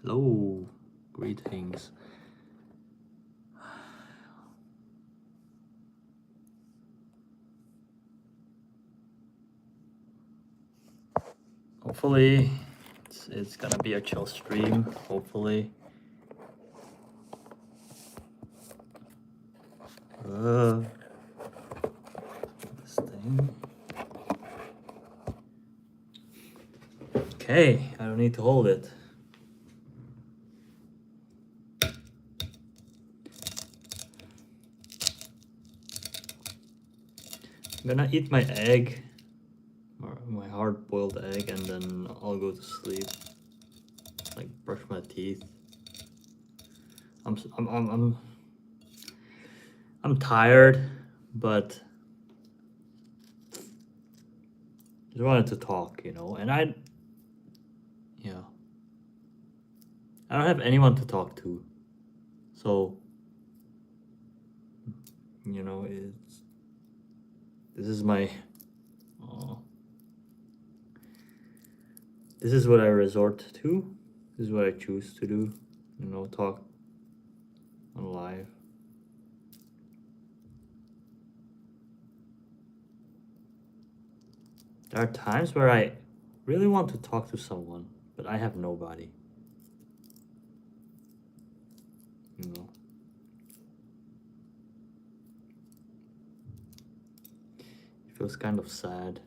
Hello, greetings. Hopefully, it's gonna be a chill stream. Hopefully. This thing. Okay, I don't need to hold it. I'm gonna eat my egg, or my hard-boiled egg, and then I'll go to sleep. Like brush my teeth. I'm tired, but just wanted to talk, and I don't have anyone to talk to, so this is my this is what I resort to. This is what I choose to do, talk on live. There are times where I really want to talk to someone, but I have nobody. It feels kind of sad.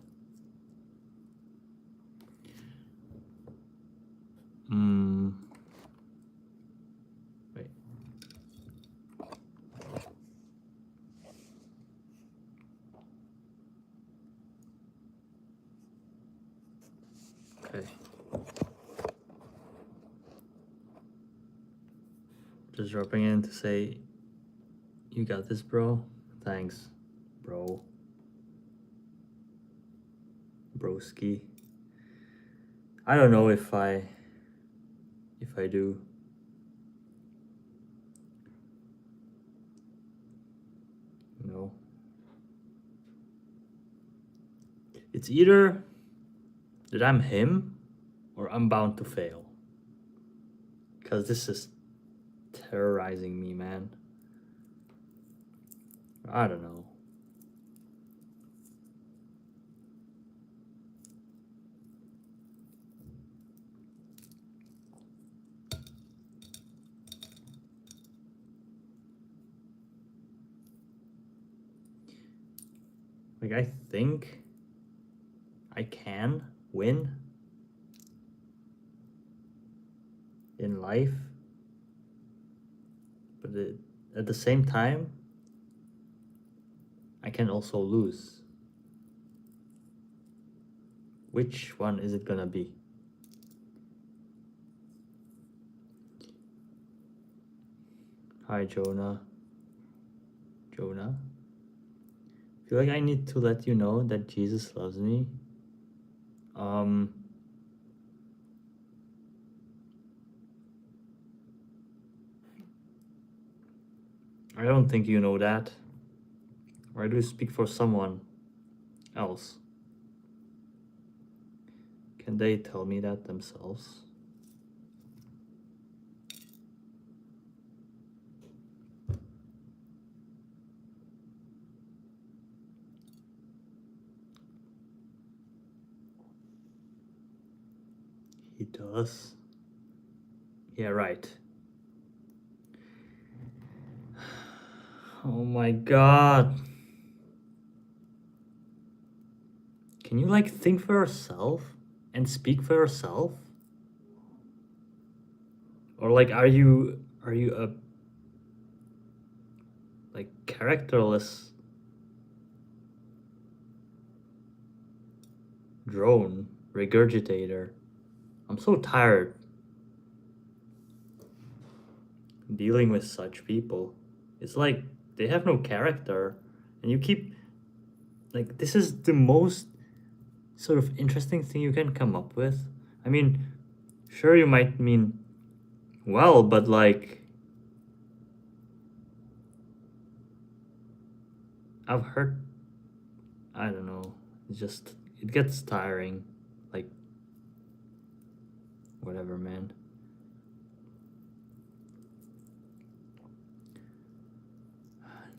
Wait. Okay. Just dropping in to say, you got this, bro. Thanks, bro. Broski. I don't know if I do. It's either that I'm him or I'm bound to fail. Because this is terrorizing me, man. I don't know. Like, I think I can win in life, but at the same time, I can also lose. Which one is it gonna be? Hi, Jonah. I feel like I need to let you know that Jesus loves me. I don't think you know that. Or I do speak for someone else. Can they tell me that themselves? He does. Yeah, right. Oh my god. Can you like think for yourself and speak for yourself? Or like are you a like characterless drone regurgitator? I'm so tired dealing with such people. It's like they have no character, and you keep like, this is the most sort of interesting thing you can come up with. I mean, sure, you might mean well, but like, I've heard, I don't know, it gets tiring. Like, whatever, man.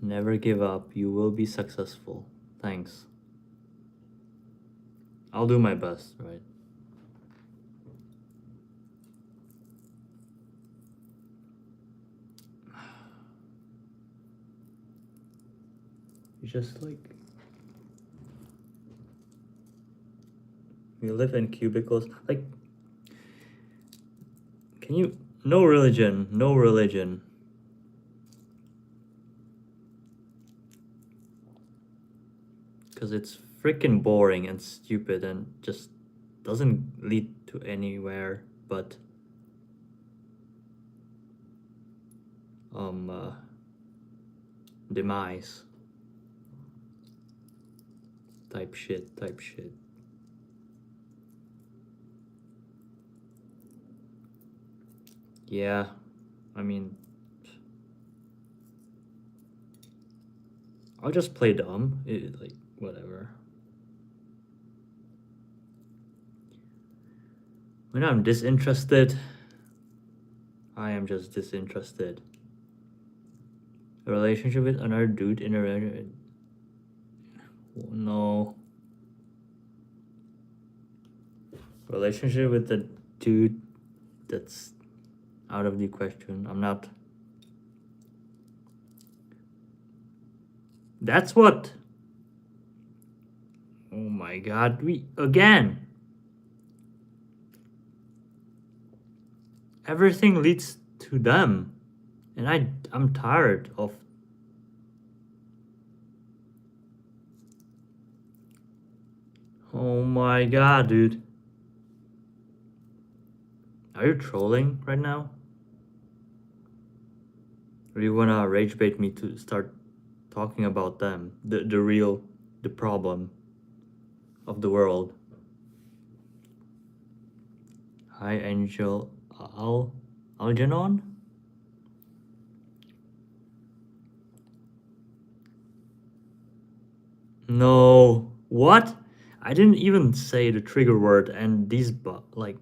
Never give up. You will be successful. Thanks. I'll do my best, right? You just like... You live in cubicles. Like... Can you... No religion. No religion. Because it's freaking boring and stupid and just doesn't lead to anywhere but demise type shit. Yeah, I mean, I'll just play dumb, like whatever. When I'm disinterested, I am just disinterested. A relationship with another dude in a... No. Relationship with the dude, that's out of the question. I'm not... That's what... Oh my god, again! Everything leads to them. And I'm tired of... Oh my god, dude. Are you trolling right now? Or do you wanna rage bait me to start talking about them? The problem of the world. Hi, Angel Algernon? No. What? I didn't even say the trigger word, and these like...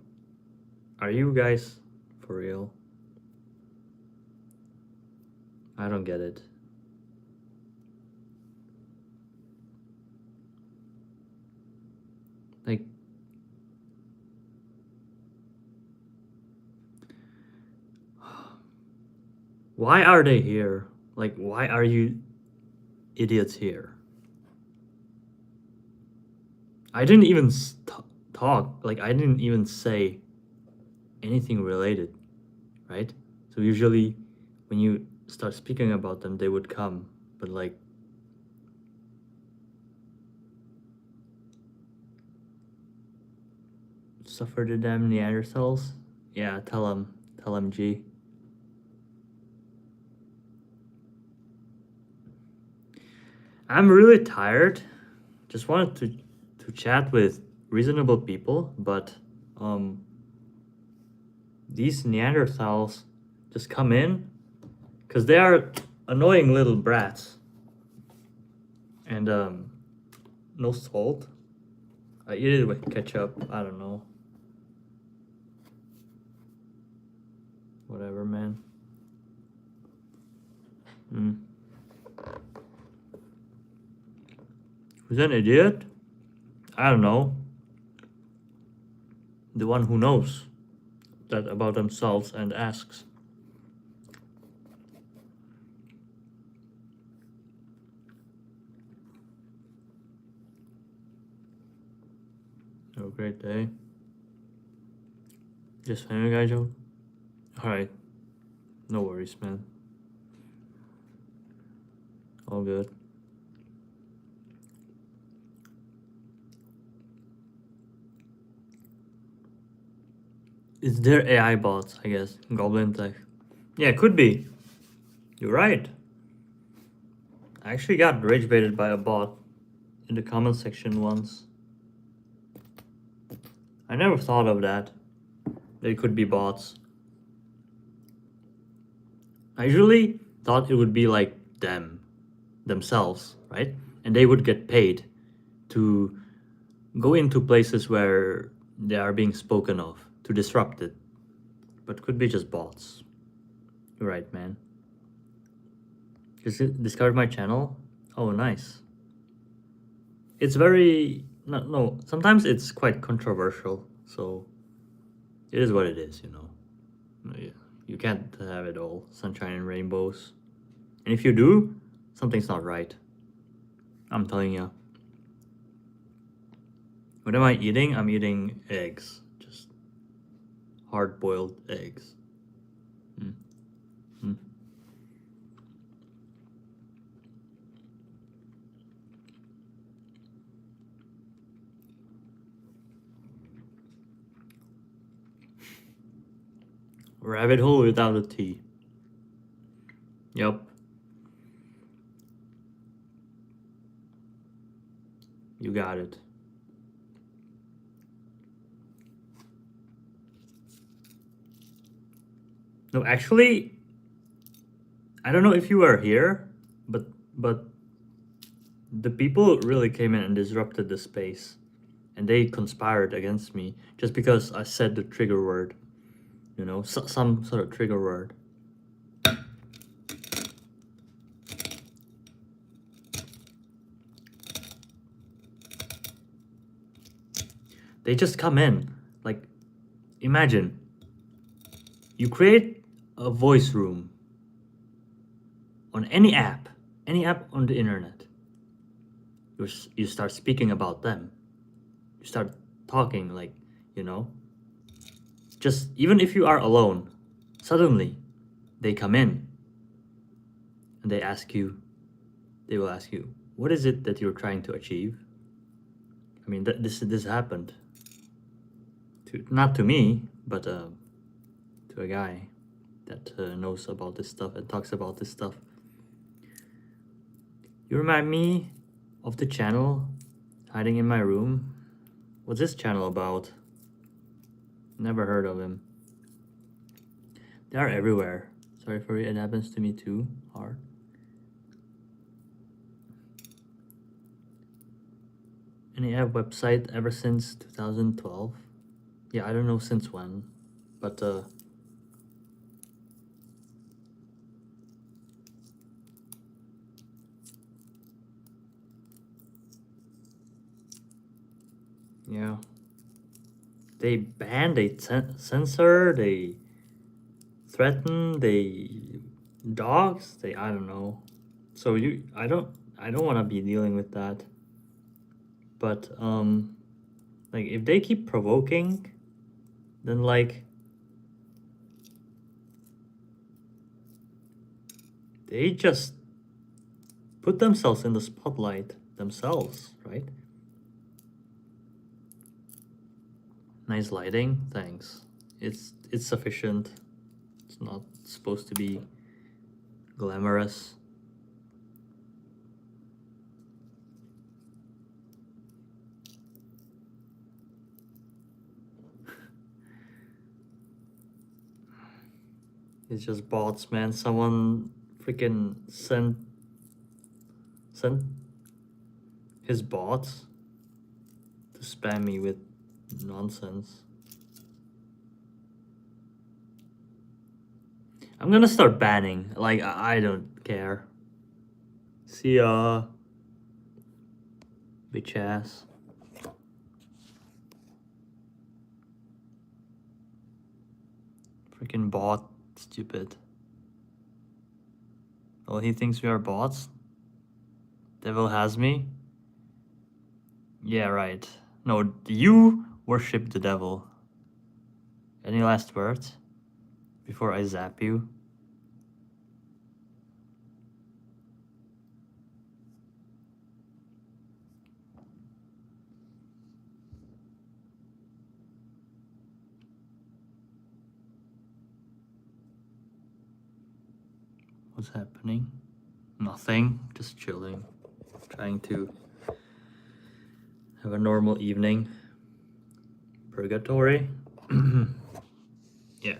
Are you guys for real? I don't get it. Like... Why are they here? Like, why are you idiots here? I didn't even talk, like, I didn't even say anything related, right? So usually when you start speaking about them, they would come, but like... Suffer the damn Neanderthals? Yeah, tell him, G. I'm really tired. Just wanted to chat with reasonable people, but these Neanderthals just come in because they are annoying little brats. And no salt. I eat it with ketchup. I don't know. Whatever, man. Who's an idiot? I don't know. The one who knows that about themselves and asks. Have a great day. Just Family Guy joke? Alright. No worries, man. All good. It's their AI bots, I guess. Goblin tech. Yeah, it could be. You're right. I actually got rage baited by a bot in the comment section once. I never thought of that. They could be bots. I usually thought it would be like themselves, right? And they would get paid to go into places where they are being spoken of, to disrupt it. But could be just bots. You're right, man. Discovered my channel. Oh, nice. It's very no. Sometimes it's quite controversial, so it is what it is. Yeah, you can't have it all sunshine and rainbows. And if you do, something's not right. I'm telling you. What am I eating? I'm eating eggs, just hard-boiled eggs. Mm. Mm. Rabbit hole without a T. Yep. You got it. No, actually, I don't know if you were here, but the people really came in and disrupted the space, and they conspired against me just because I said the trigger word. Some sort of trigger word. They just come in. Like, imagine you create a voice room on any app on the internet. You start speaking about them. You start talking, like, just even if you are alone, suddenly they come in and they will ask you, what is it that you're trying to achieve? I mean, this happened not to me, but to a guy that knows about this stuff and talks about this stuff. You remind me of the channel hiding in my room. What's this channel about? Never heard of him. They are everywhere. Sorry for it. It happens to me too. Hard. And they have website ever since 2012. Yeah, I don't know since when, but yeah. They ban, they censor, they threaten, they dogs, I don't know. So I don't want to be dealing with that. But like if they keep provoking, then like they just put themselves in the spotlight themselves, right? Nice lighting, thanks. It's sufficient. It's not supposed to be glamorous. It's just bots, man. Someone freaking sent his bots to spam me with nonsense. I'm gonna start banning. Like, I don't care. See ya, bitch ass. Freaking bot, stupid. Well, he thinks we are bots. Devil has me. Yeah, right. No, you worship the devil. Any last words before I zap you? What's happening? Nothing. Just chilling. Trying to have a normal evening. Purgatory. Yeah.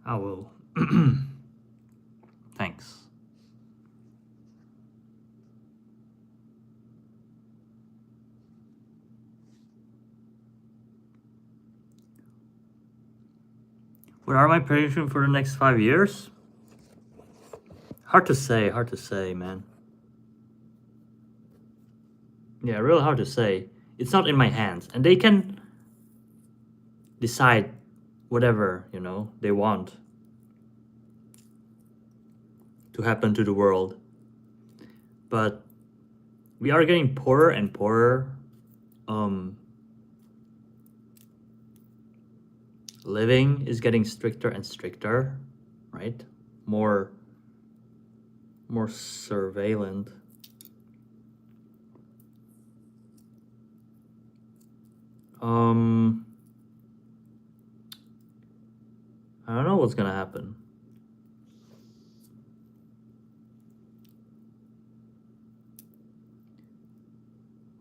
I will. Thanks. What are my predictions for the next 5 years? Hard to say, man. Yeah, real hard to say. It's not in my hands, and they can decide whatever, you know, they want to happen to the world. But we are getting poorer and poorer. Living is getting stricter and stricter, right? More surveillance. I don't know what's gonna happen.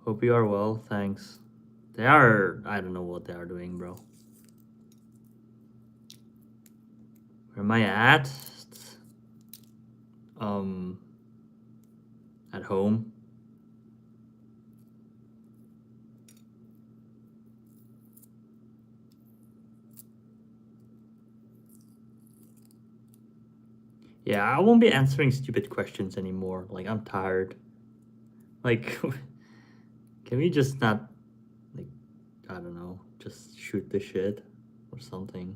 Hope you are well, thanks. They are, I don't know what they are doing, bro. Where am I at? At home. Yeah, I won't be answering stupid questions anymore. Like, I'm tired. Like, can we just not, like, I don't know, just shoot the shit or something?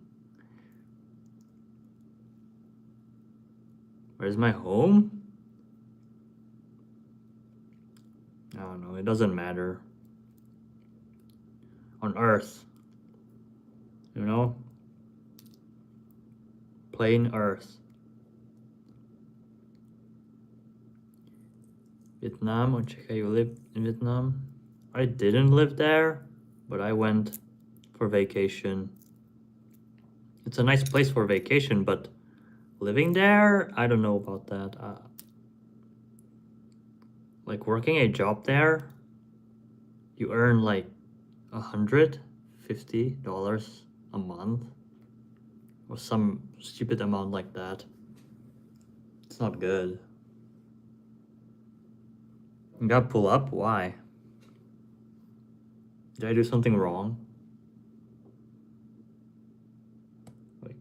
Where's my home? I don't know, it doesn't matter. On Earth. You know? Plain Earth. Vietnam, or Czechia, you live in Vietnam? I didn't live there, but I went for vacation. It's a nice place for vacation, but living there, I don't know about that. Like working a job there, you earn like $150 a month or some stupid amount like that. It's not good. You gotta pull up? Why? Did I do something wrong? Like,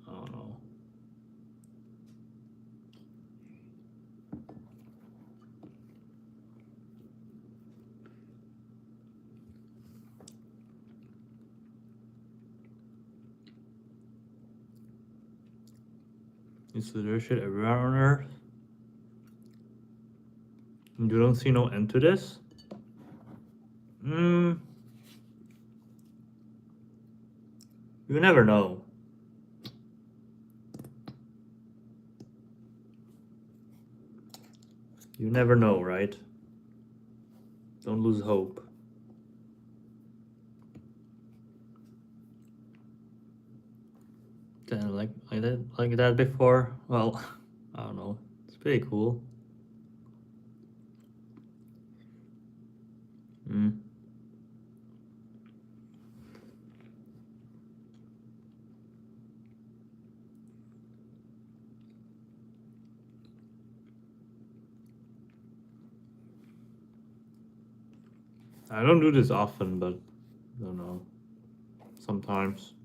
I don't know. Is there shit everywhere on Earth? You don't see no end to this? You never know. You never know, right? Don't lose hope. Like that before? Well, I don't know. It's pretty cool. I don't do this often, but I don't know. Sometimes.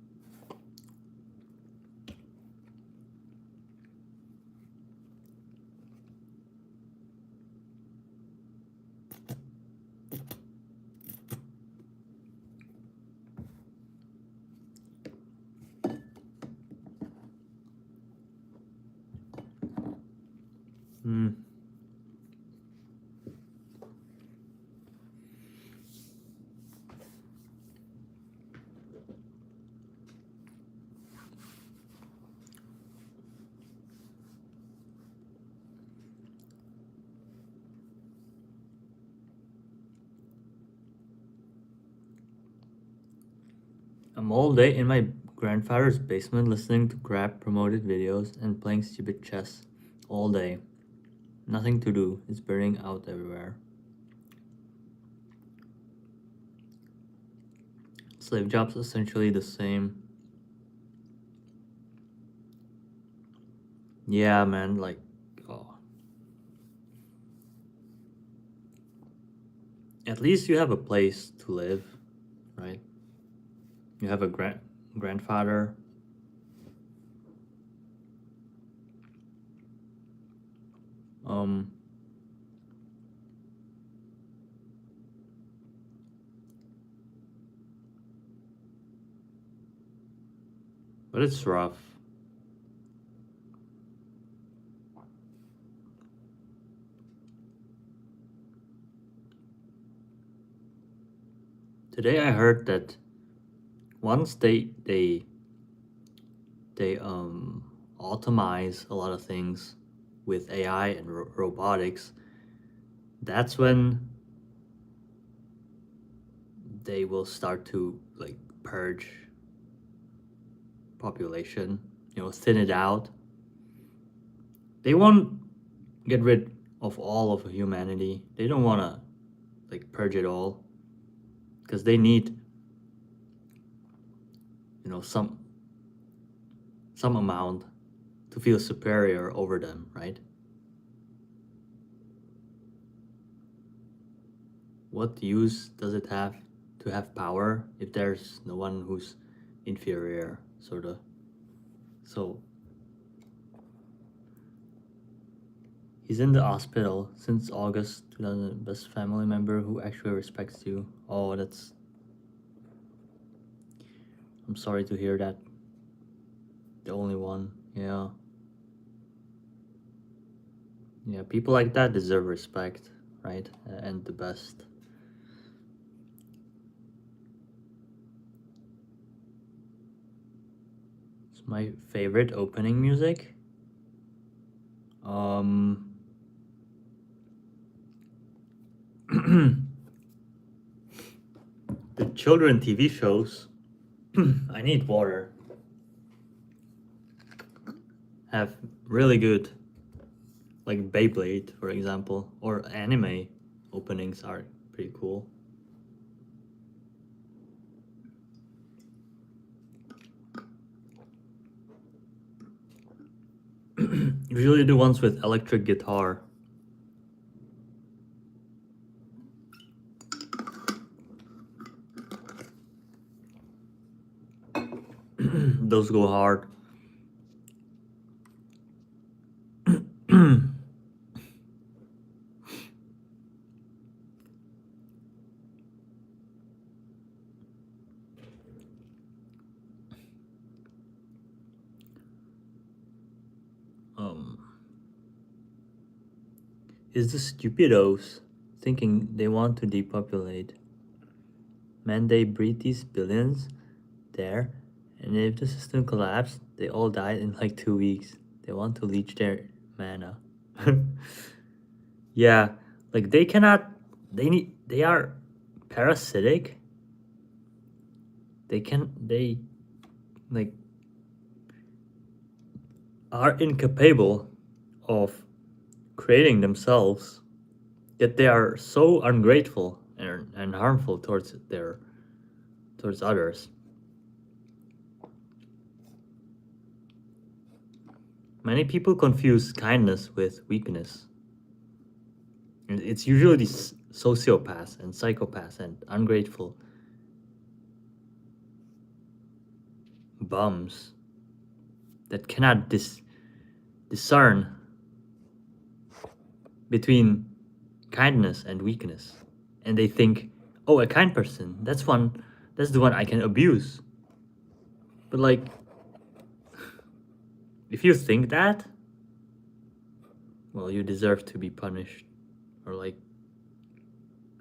I'm all day in my grandfather's basement listening to crap promoted videos and playing stupid chess all day. Nothing to do. It's burning out everywhere. Slave jobs essentially the same. Yeah, man, like, oh. At least you have a place to live, right? You have a grandfather. But it's rough. Today I heard that once they automize a lot of things with AI and robotics, that's when they will start to like purge population, thin it out. They won't get rid of all of humanity. They don't want to like purge it all because they need some amount to feel superior over them, right? What use does it have to have power if there's no one who's inferior, sort of? So he's in the hospital since August 2000. Best family member who actually respects you. Oh, I'm sorry to hear that. The only one. Yeah. Yeah, people like that deserve respect, right? And the best. It's my favorite opening music. The children TV shows. I need water. Have really good, like Beyblade, for example, or anime openings are pretty cool. Usually the ones with electric guitar. Those go hard. Is the stupidos thinking they want to depopulate? Man, they breed these billions there, and if the system collapsed, they all died in like 2 weeks. They want to leech their mana. Yeah, like they cannot. They are parasitic. They like are incapable of creating themselves, yet they are so ungrateful and harmful towards others. Many people confuse kindness with weakness. It's usually these sociopaths and psychopaths and ungrateful bums that cannot discern between kindness and weakness. And they think, oh, a kind person, that's the one I can abuse. But like, if you think that, well, you deserve to be punished. Or like,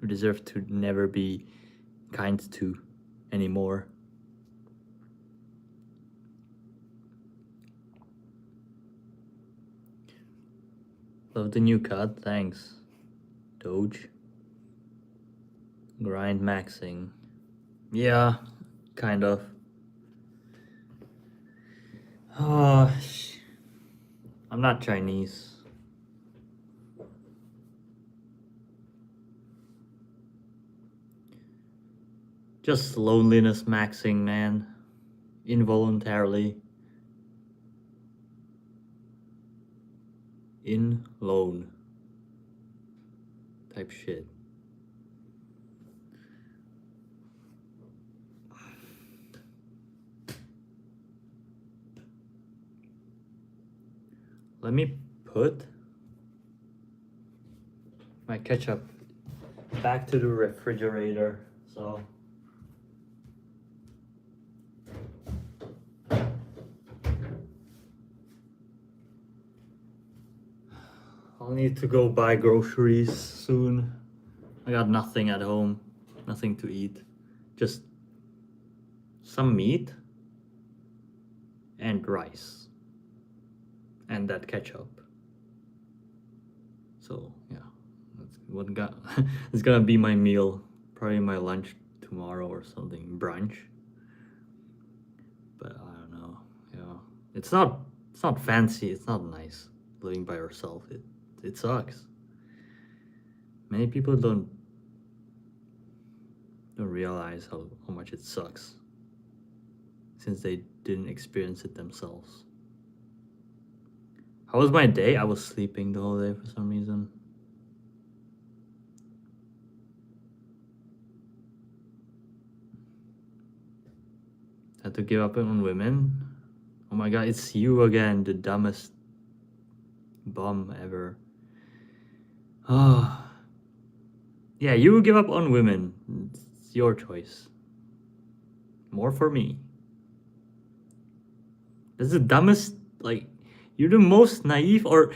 you deserve to never be kind to anymore. Love the new cut, thanks. Doge. Grind maxing. Yeah, kind of. Oh, I'm not Chinese. Just loneliness maxing, man. Involuntarily. In lone. Type shit. Let me put my ketchup back to the refrigerator. So I'll need to go buy groceries soon. I got nothing at home, nothing to eat, just some meat and rice and that ketchup. So yeah, that's what got it's gonna be my meal, probably my lunch tomorrow or something, brunch. But I don't know. Yeah, it's not fancy. It's not nice living by yourself. It sucks. Many people don't realize how much it sucks since they didn't experience it themselves. How was my day? I was sleeping the whole day for some reason. Had to give up on women. Oh my god, it's you again, the dumbest bum ever. Ah. Yeah, you give up on women. It's your choice. More for me. That's the dumbest, like, you're the most naive, or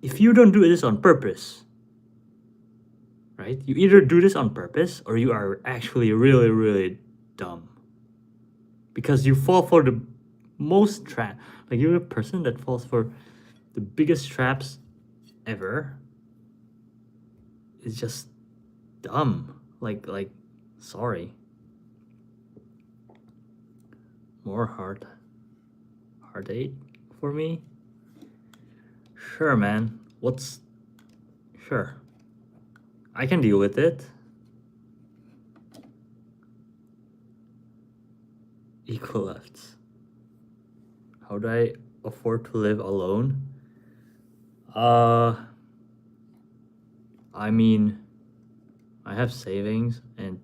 if you don't do this on purpose, right? You either do this on purpose or you are actually really, really dumb. Because you fall for the most trap. Like, you're a person that falls for the biggest traps ever. It's just dumb. Like, sorry. More heartache for me? Sure, man. Sure. I can deal with it. Equal lefts. How do I afford to live alone? I mean, I have savings and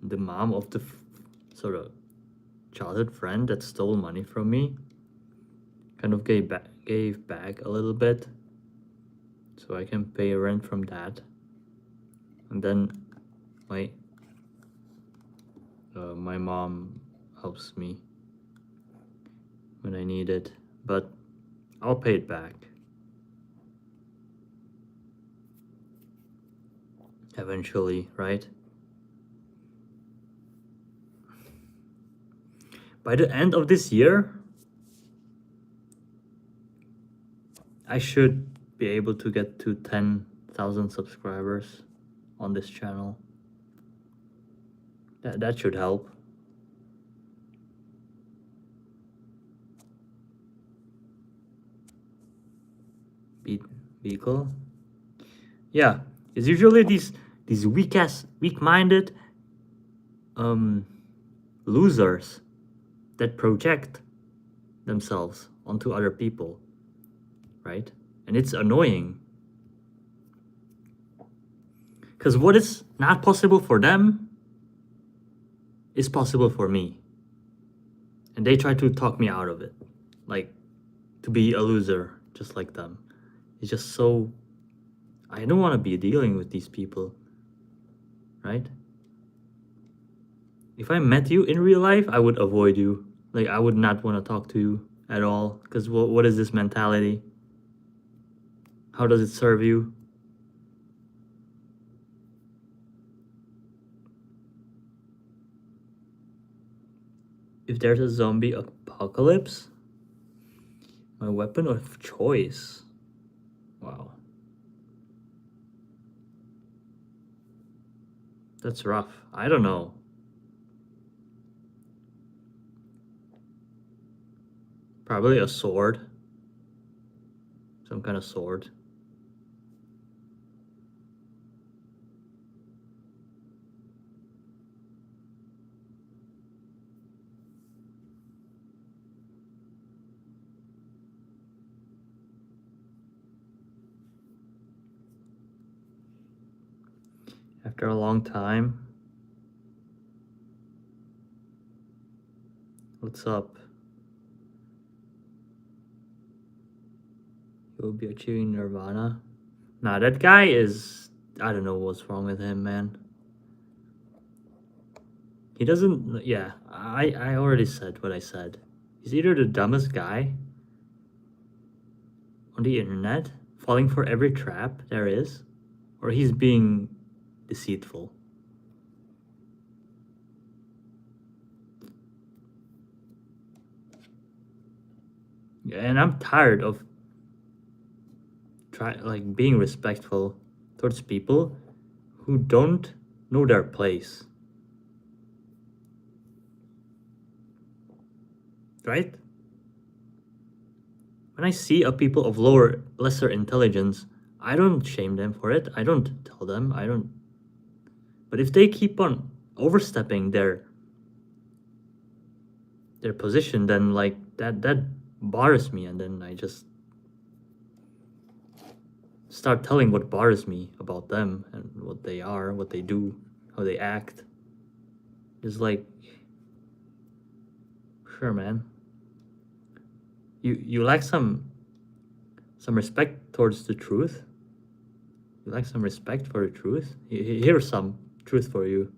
the mom of the sort of childhood friend that stole money from me kind of gave back a little bit, so I can pay rent from that. And then my mom helps me when I need it, but I'll pay it back eventually, right? By the end of this year, I should be able to get to 10,000 subscribers on this channel. That should help. Vehicle? Yeah, it's usually these weak-minded losers that project themselves onto other people, right? And it's annoying. Because what is not possible for them is possible for me. And they try to talk me out of it. Like, to be a loser just like them. It's just so... I don't want to be dealing with these people, right? If I met you in real life, I would avoid you. Like, I would not want to talk to you at all. Because what is this mentality? How does it serve you? If there's a zombie apocalypse, my weapon of choice. Wow. That's rough. I don't know. Probably a sword. Some kind of sword. After a long time. What's up? You'll be achieving nirvana. Nah, that guy is... I don't know what's wrong with him, man. He doesn't... Yeah, I already said what I said. He's either the dumbest guy on the internet, falling for every trap there is, or he's being deceitful. Yeah, and I'm tired of being respectful towards people who don't know their place. Right? When I see a people of lesser intelligence, I don't shame them for it. I don't tell them. I don't. But if they keep on overstepping their position, then like that bothers me, and then I just start telling what bothers me about them and what they are, what they do, how they act. It's like, sure, man. You lack some respect towards the truth. You lack some respect for the truth. Here's some truth for you.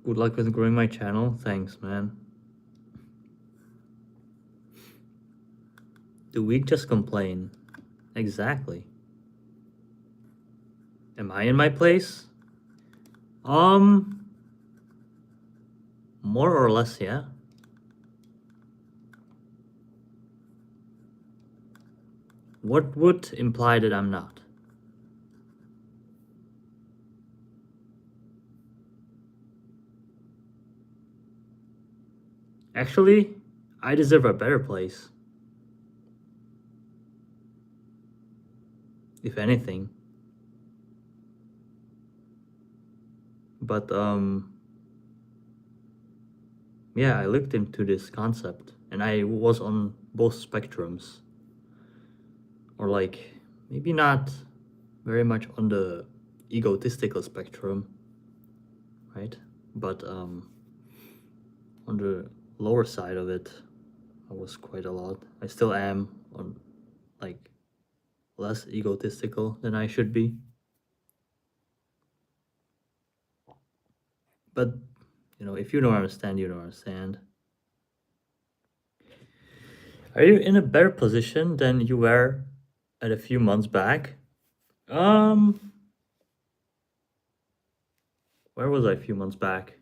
Good luck with growing my channel. Thanks, man. The weak just complain. Exactly. Am I in my place? More or less, yeah. What would imply that I'm not? Actually, I deserve a better place. If anything. But, yeah, I looked into this concept, and I was on both spectrums. Or like, maybe not very much on the egotistical spectrum, right? But on the lower side of it, I was quite a lot. I still am on like less egotistical than I should be. But you know, if you don't understand, you don't understand. Are you in a better position than you were at a few months back? Where was I a few months back?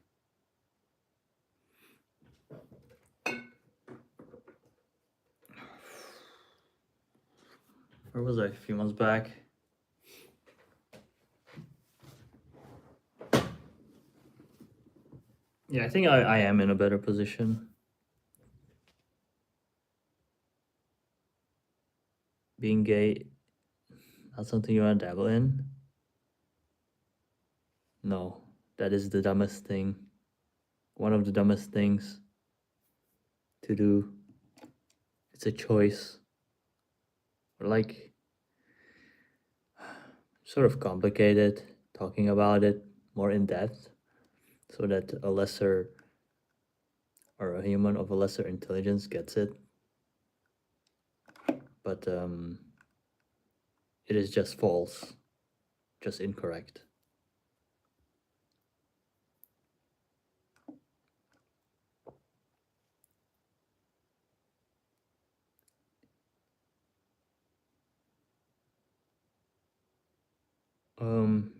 Where was I a few months back? Yeah, I think I am in a better position. Being gay, not something you want to dabble in? No, that is the dumbest thing. One of the dumbest things to do. It's a choice. Or like, sort of complicated, talking about it more in depth so that a lesser or a human of a lesser intelligence gets it. But it is just false, just incorrect.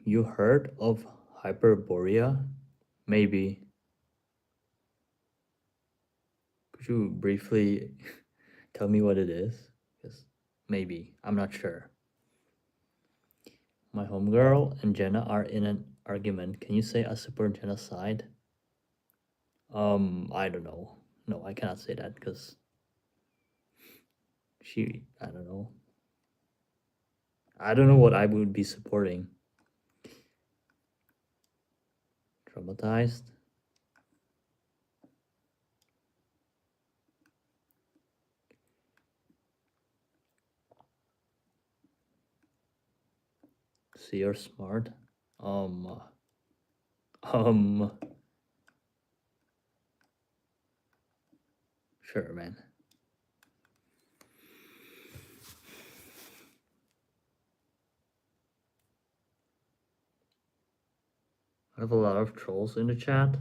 You heard of Hyperborea? Maybe. Could you briefly tell me what it is? Yes, maybe. I'm not sure. My homegirl and Jenna are in an argument. Can you say I support Jenna's side? I don't know. No, I cannot say that because I don't know. I don't know what I would be supporting. Traumatized? See, you're smart. Sure, man. I have a lot of trolls in the chat.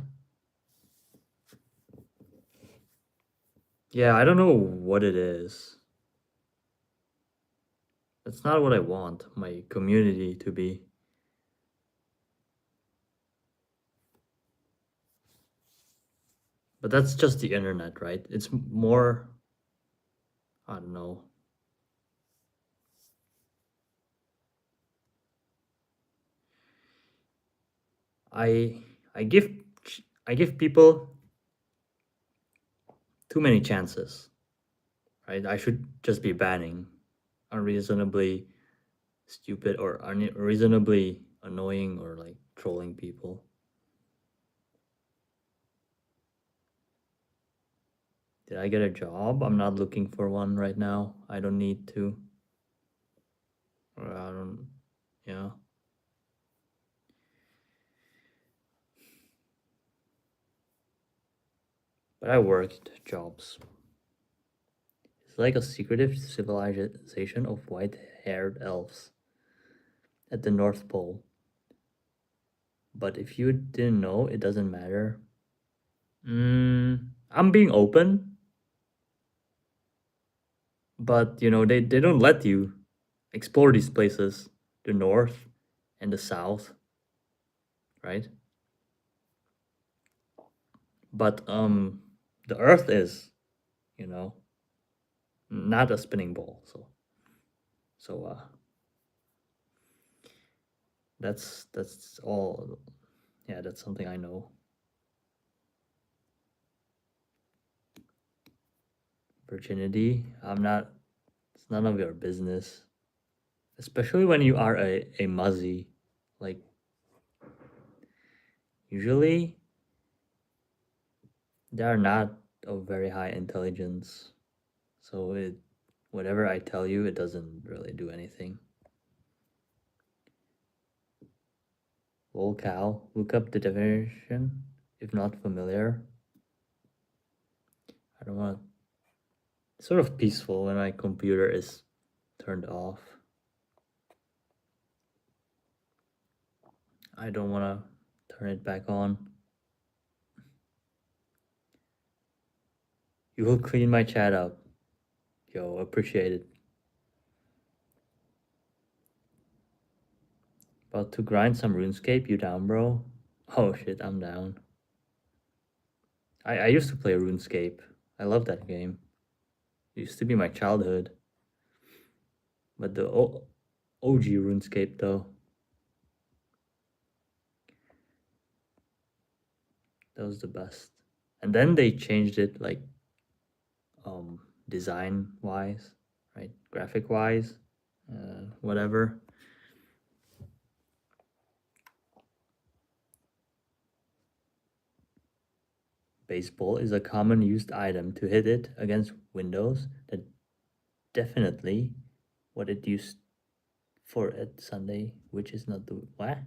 Yeah, I don't know what it is. That's not what I want my community to be. But that's just the internet, right? It's more, I don't know. I I give I give people too many chances, right? I should just be banning unreasonably stupid or unreasonably annoying or like trolling people. Did I get a job? I'm not looking for one right now. I don't need to. Or I don't, yeah. But I worked jobs. It's like a secretive civilization of white-haired elves at the North Pole. But if you didn't know, it doesn't matter. I'm being open, but you know, they don't let you explore these places, the North and the South, right? But the Earth is, you know, not a spinning ball. So that's all. Yeah, that's something I know. Virginity, I'm not. It's none of your business, especially when you are a muzzy. Like usually, they are not of very high intelligence, so whatever I tell you, it doesn't really do anything. Lol cow, look up the definition if not familiar. I don't want. It's sort of peaceful when my computer is turned off. I don't want to turn it back on. You will clean my chat up. Yo, appreciate it. About to grind some RuneScape, you down, bro? Oh shit, I'm down. I used to play RuneScape. I love that game. It used to be my childhood. But the OG RuneScape, though, that was the best. And then they changed it, like, design-wise, right? Graphic-wise, whatever. Baseball is a common used item to hit it against windows. That definitely what it used for at Sunday, which is not the what?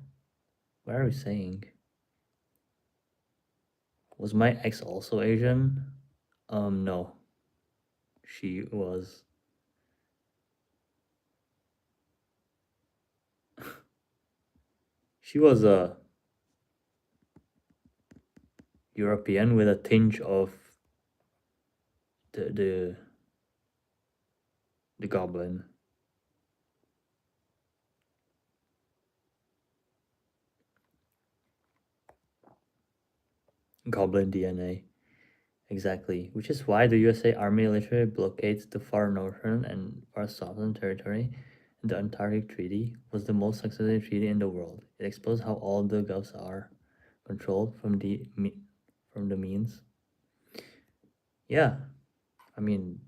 What are we saying? Was my ex also Asian? No. She was. She was a European with a tinge of the the goblin. Goblin DNA. Exactly. Which is why the USA Army literally blockades the far northern and far southern territory. The Antarctic Treaty was the most successful treaty in the world. It exposed how all the govs are controlled from the means. Yeah, I mean,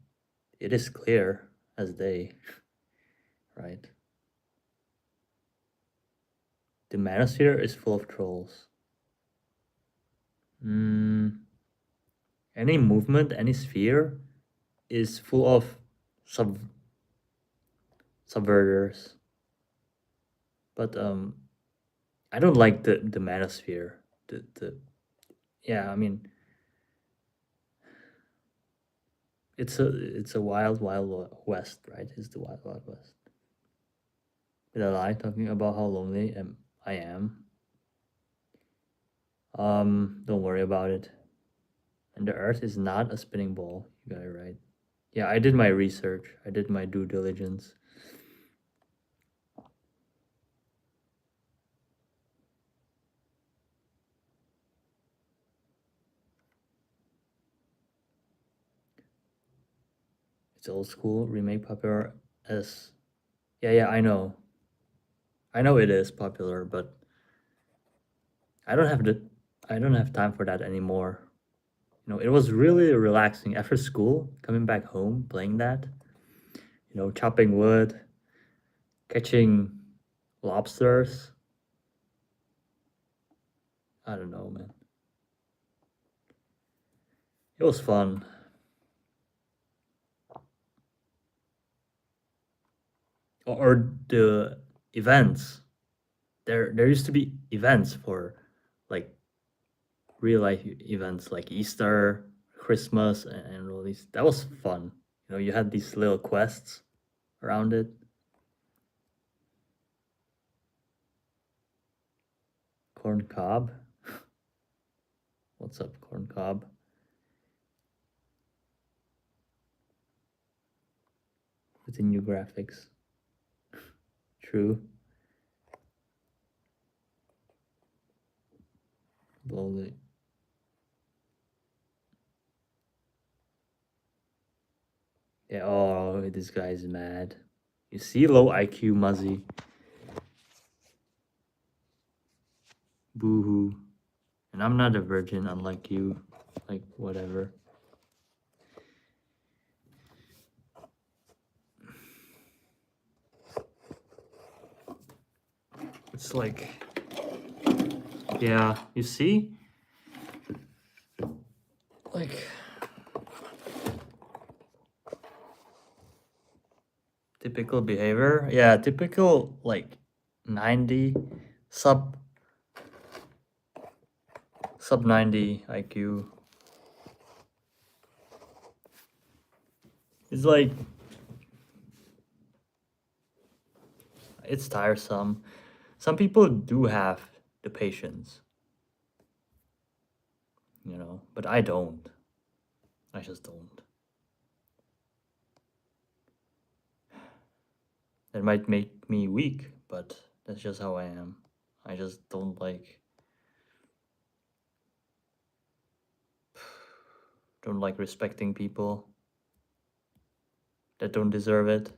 it is clear as day, right? The manosphere is full of trolls. Any movement, any sphere is full of subverters. But I don't like the manosphere. Yeah, I mean, it's a wild west, right? It's the wild west. With a lie talking about how lonely I am. Don't worry about it. And the Earth is not a spinning ball. You got it right. Yeah, I did my research. I did my due diligence. It's old school, remake popular as... Yeah, I know. I know it is popular, but I don't have time for that anymore. It was really relaxing after school, coming back home, playing that, chopping wood, catching lobsters. I don't know, man. It was fun. Or the events. There used to be events for like real life events like Easter, Christmas, and all these. That was fun. You had these little quests around it. Corn cob. What's up, corn cob? With the new graphics. True. Slowly. Yeah, oh, this guy's mad. You see, low IQ, Muzzy. Boo hoo. And I'm not a virgin, unlike you. Like, whatever. It's like, yeah, you see? Like, typical behavior. Yeah, typical, like, 90, sub 90 IQ. It's like, it's tiresome. Some people do have the patience, but I don't. I just don't. That might make me weak, but that's just how I am. I just don't like respecting people that don't deserve it.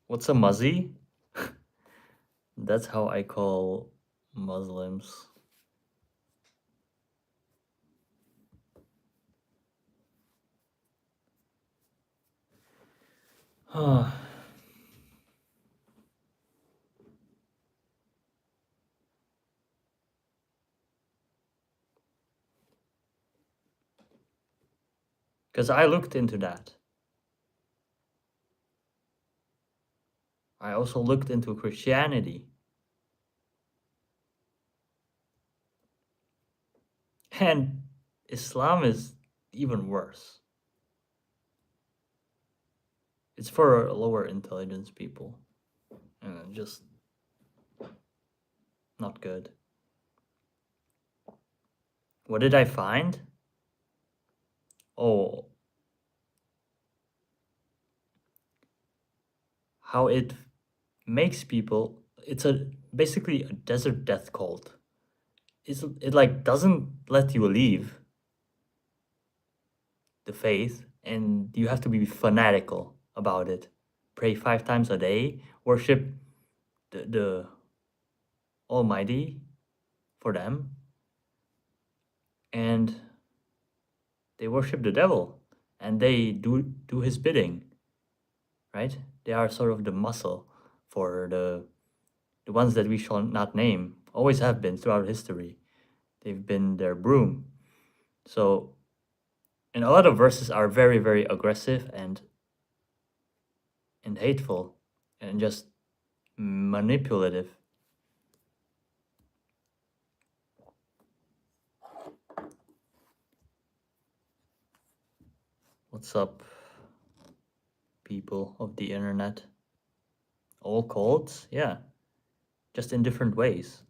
What's a muzzy? That's how I call Muslims. Because I looked into that. I also looked into Christianity. And Islam is even worse. It's for lower intelligence people. And just not good. What did I find? Oh, how it makes people... It's basically a desert death cult. It like doesn't let you leave the faith, and you have to be fanatical about it. Pray 5 times a day, worship the Almighty for them, and they worship the devil, and they do his bidding, right? They are sort of the muscle for the ones that we shall not name. Always have been throughout history. They've been their broom. So, and a lot of verses are very, very aggressive and hateful and just manipulative. What's up? people of the internet. All cults, yeah, just in different ways.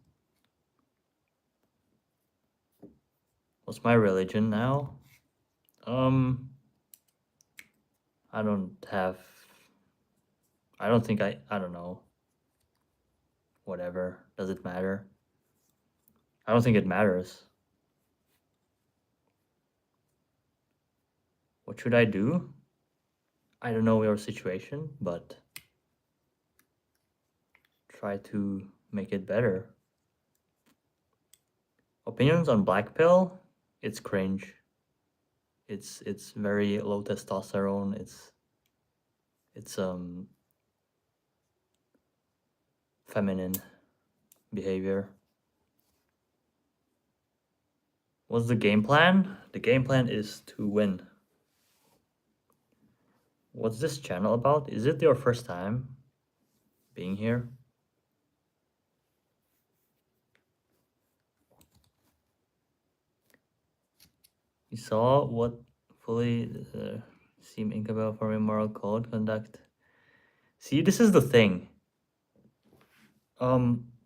What's my religion now? I don't think I don't know. Whatever. Does it matter? I don't think it matters. What should I do? I don't know your situation, but try to make it better. Opinions on black pill? It's cringe. It's very low testosterone. It's feminine behavior. What's the game plan? The game plan is to win. What's this channel about? Is it your first time being here? You saw what fully seem incapable for immoral code conduct. See, this is the thing.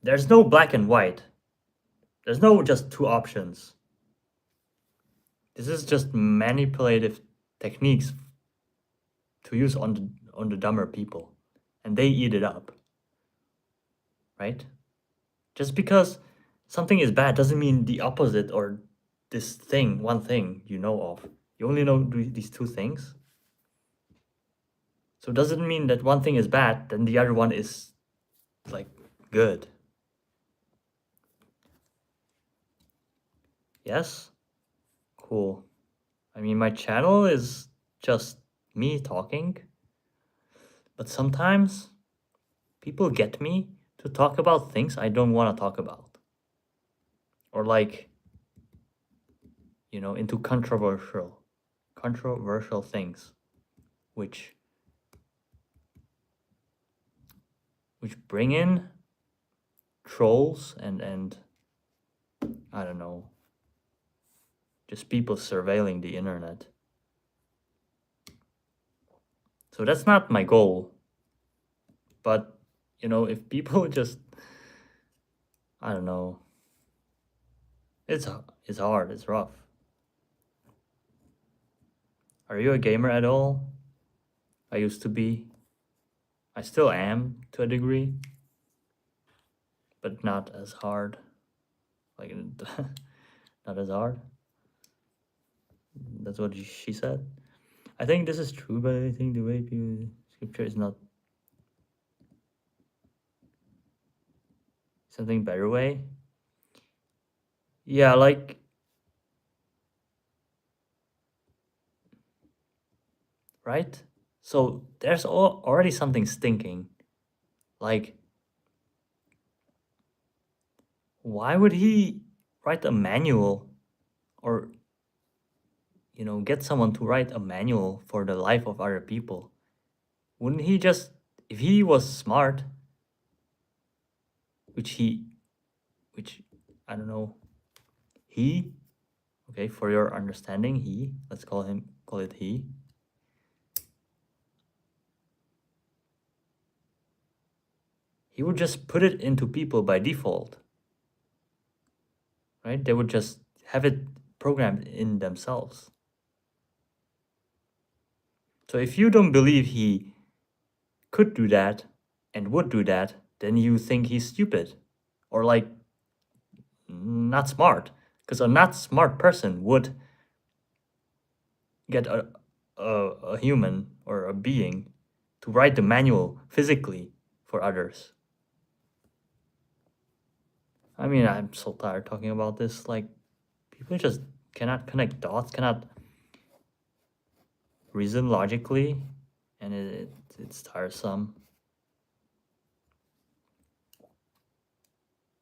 There's no black and white. There's no just two options. This is just manipulative techniques to use on the dumber people, and they eat it up. Right? Just because something is bad doesn't mean the opposite or this thing, one thing you know of. You only know these two things. So it doesn't mean that one thing is bad, then the other one is like good. Yes? Cool. I mean, my channel is just me talking, but sometimes people get me to talk about things I don't want to talk about. Or like, into controversial things, which bring in trolls and I don't know, just people surveilling the internet. So that's not my goal. But, if people just, I don't know, it's hard, it's rough. Are you a gamer at all? I used to be. I still am to a degree, but not as hard. Like, not as hard. That's what she said. I think this is true, but I think the way people scripture is not something better way. Yeah, like right? So there's already something stinking. Like, why would he write a manual or, get someone to write a manual for the life of other people? Wouldn't he just, if he was smart, which I don't know, okay, for your understanding, let's call it he. He would just put it into people by default, right? They would just have it programmed in themselves. So if you don't believe he could do that and would do that, then you think he's stupid or like not smart. Because a not smart person would get a human or a being to write the manual physically for others. I mean, I'm so tired talking about this. Like, people just cannot connect dots, cannot reason logically, and it's tiresome.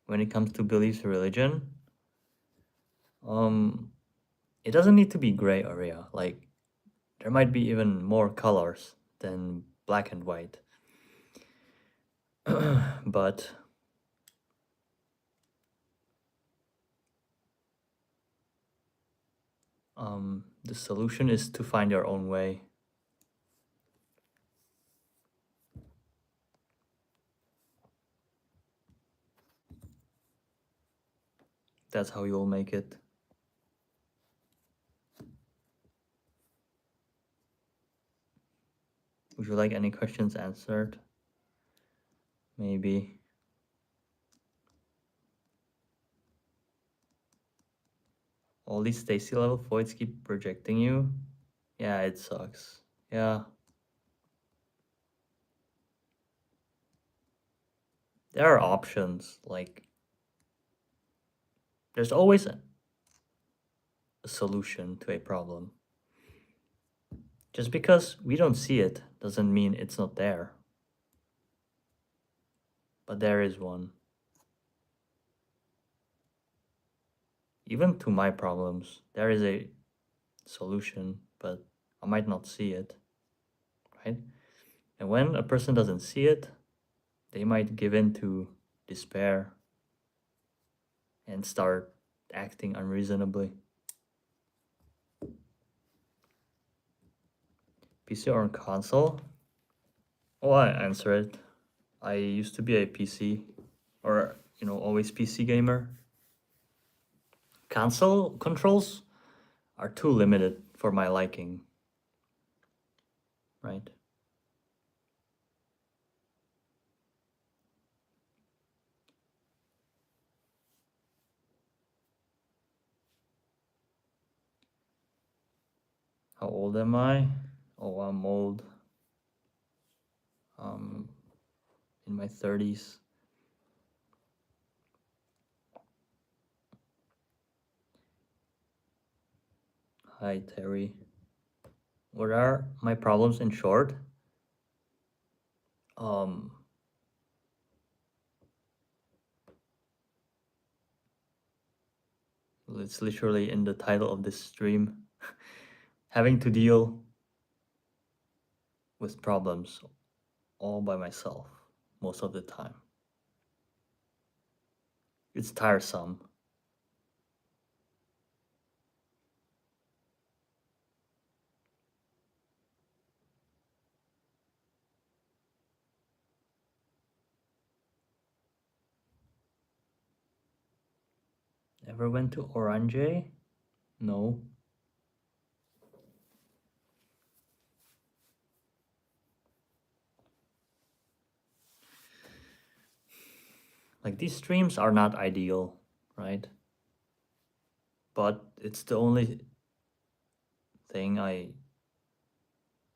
When it comes to beliefs or religion, it doesn't need to be gray area. Like, there might be even more colors than black and white. But the solution is to find your own way. That's how you'll make it. Would you like any questions answered? Maybe. All these Stacy level voids keep projecting you. Yeah, it sucks. Yeah. There are options, like there's always a solution to a problem. Just because we don't see it doesn't mean it's not there. But there is one. Even to my problems, there is a solution, but I might not see it, right? And when a person doesn't see it, they might give in to despair and start acting unreasonably. PC or console? Oh, I answer it. I used to be a PC, or always PC gamer. Console controls are too limited for my liking, right? How old am I? Oh, I'm old. In my 30s. Hi, Terry. What are my problems in short? It's literally in the title of this stream. Having to deal with problems all by myself most of the time. It's tiresome. Ever went to Orange? No. Like, these streams are not ideal, right? But it's the only thing I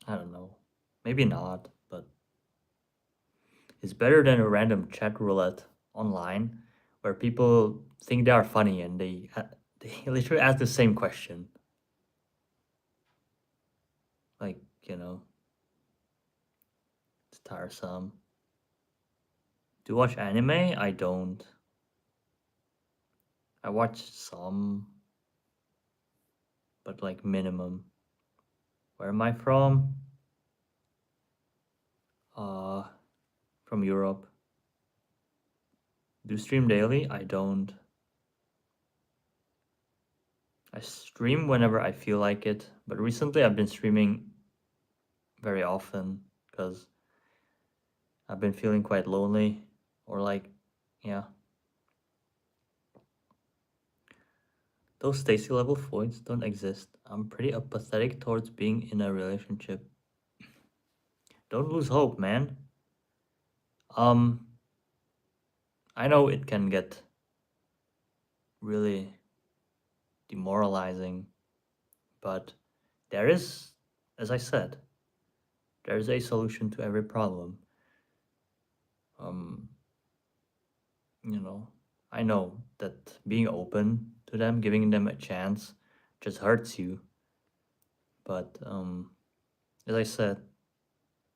don't know. Maybe not, but it's better than a random chat roulette online where people think they are funny and they literally ask the same question. Like, it's tiresome. Do you watch anime? I don't. I watch some, but like minimum. Where am I from? From Europe. Do you stream daily? I don't. I stream whenever I feel like it, but recently I've been streaming very often because I've been feeling quite lonely, or like, yeah. Those Stacy level voids don't exist. I'm pretty apathetic towards being in a relationship. Don't lose hope, man. I know it can get really demoralizing, but there is, as I said, there is a solution to every problem. Um, I know that being open to them, giving them a chance, just hurts you. But as I said,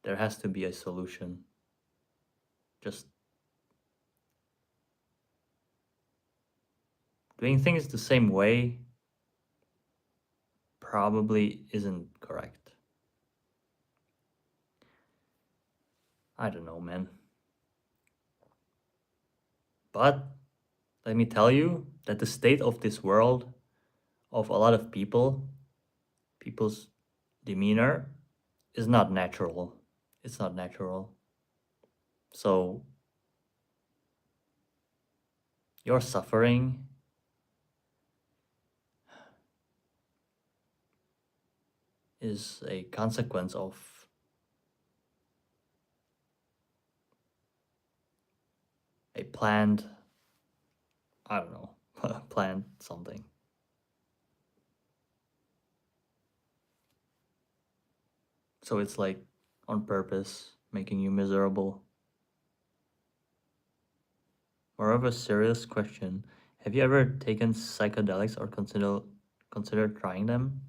there has to be a solution. Just doing things the same way probably isn't correct. I don't know, man. But let me tell you that the state of this world, of a lot of people's demeanor, is not natural. It's not natural. So your suffering is a consequence of a planned, I don't know, planned something. So it's like on purpose, making you miserable. More of a serious question. Have you ever taken psychedelics or considered trying them?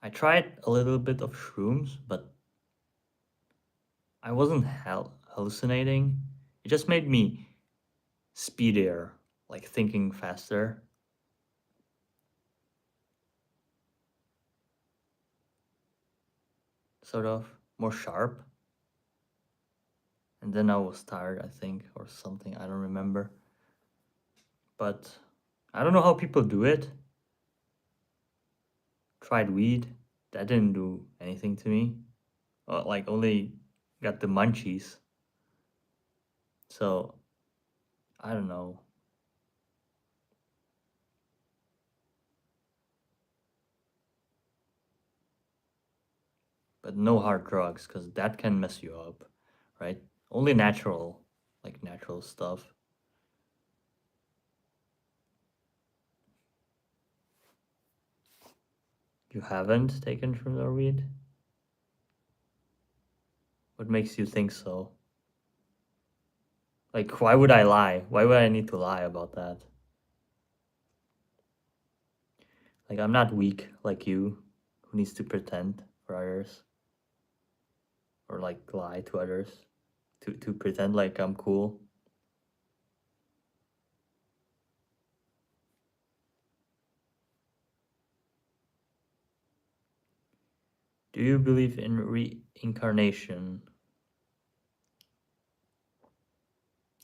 I tried a little bit of shrooms, but I wasn't hallucinating. It just made me speedier, like thinking faster, sort of more sharp. And then I was tired, I think, or something. I don't remember. But I don't know how people do it. Tried weed. That didn't do anything to me. Like only got the munchies. So I don't know. But no hard drugs, because that can mess you up, right? Only natural, like natural stuff. You haven't taken from the weed? What makes you think so? Like, why would I lie? Why would I need to lie about that? Like, I'm not weak like you, who needs to pretend for others or like lie to others to pretend like I'm cool. Do you believe in reincarnation?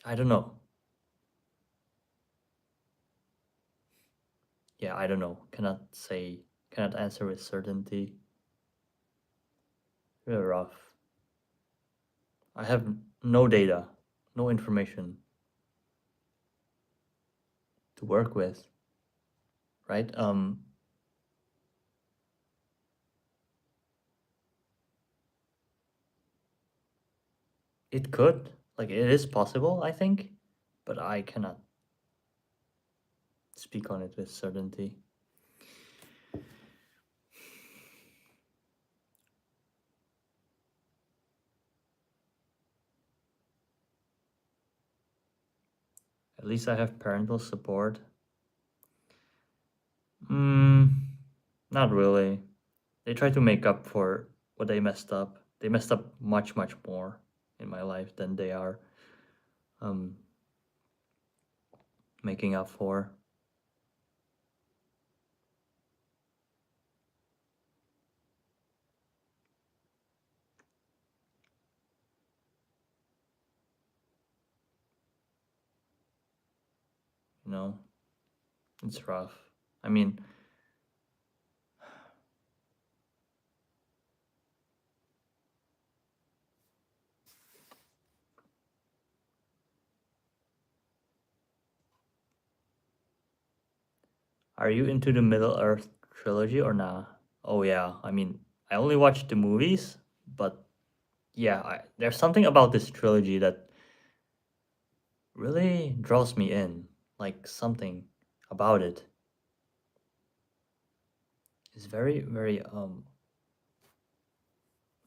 I don't know. Yeah, I don't know. Cannot answer with certainty. Really rough. I have no data, no information to work with, right? It could, like, it is possible, I think, but I cannot speak on it with certainty. At least I have parental support. Not really. They try to make up for what they messed up. They messed up much, much more in my life than they are um, making up for. You know, it's rough. I mean, are you into the Middle Earth trilogy or nah? Oh yeah, I mean, I only watched the movies, but yeah, there's something about this trilogy that really draws me in. Like something about it is very, very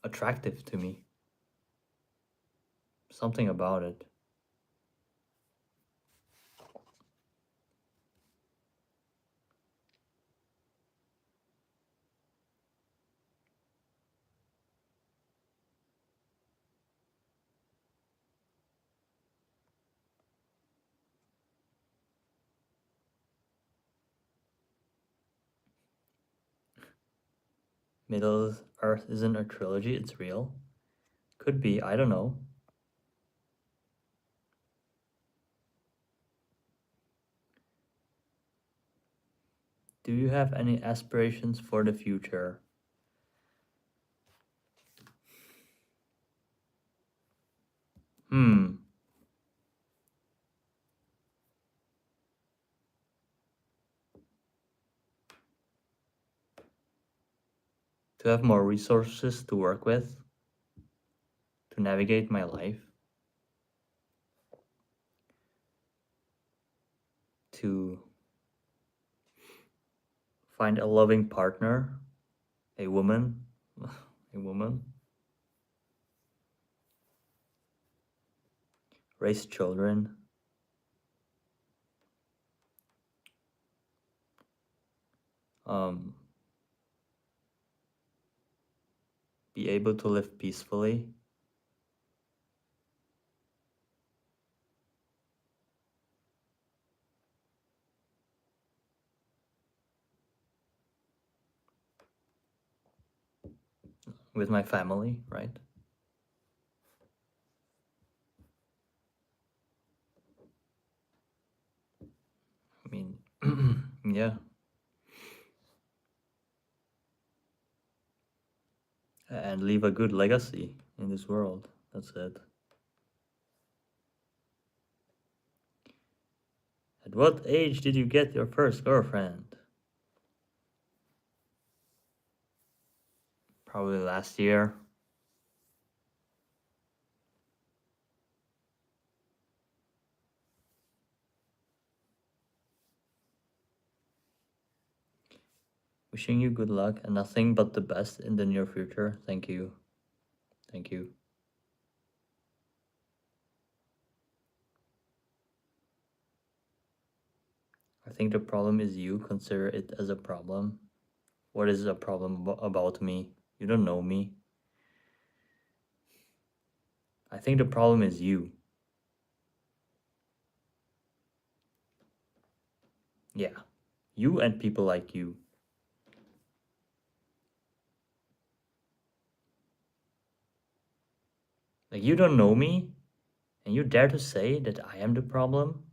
attractive to me. Something about it. Middle Earth isn't a trilogy, it's real. Could be, I don't know. Do you have any aspirations for the future? Hmm. to have more resources to work with, to navigate my life, to find a loving partner, a woman, a woman, raise children, be able to live peacefully. With my family, right? I mean, yeah. And leave a good legacy in this world. That's it. At what age did you get your first girlfriend? Probably last year. Wishing you good luck and nothing but the best in the near future. Thank you. Thank you. I think the problem is you. Consider it as a problem. What is a problem about me? You don't know me. I think the problem is you. Yeah. You and people like you. Like, you don't know me, and you dare to say that I am the problem?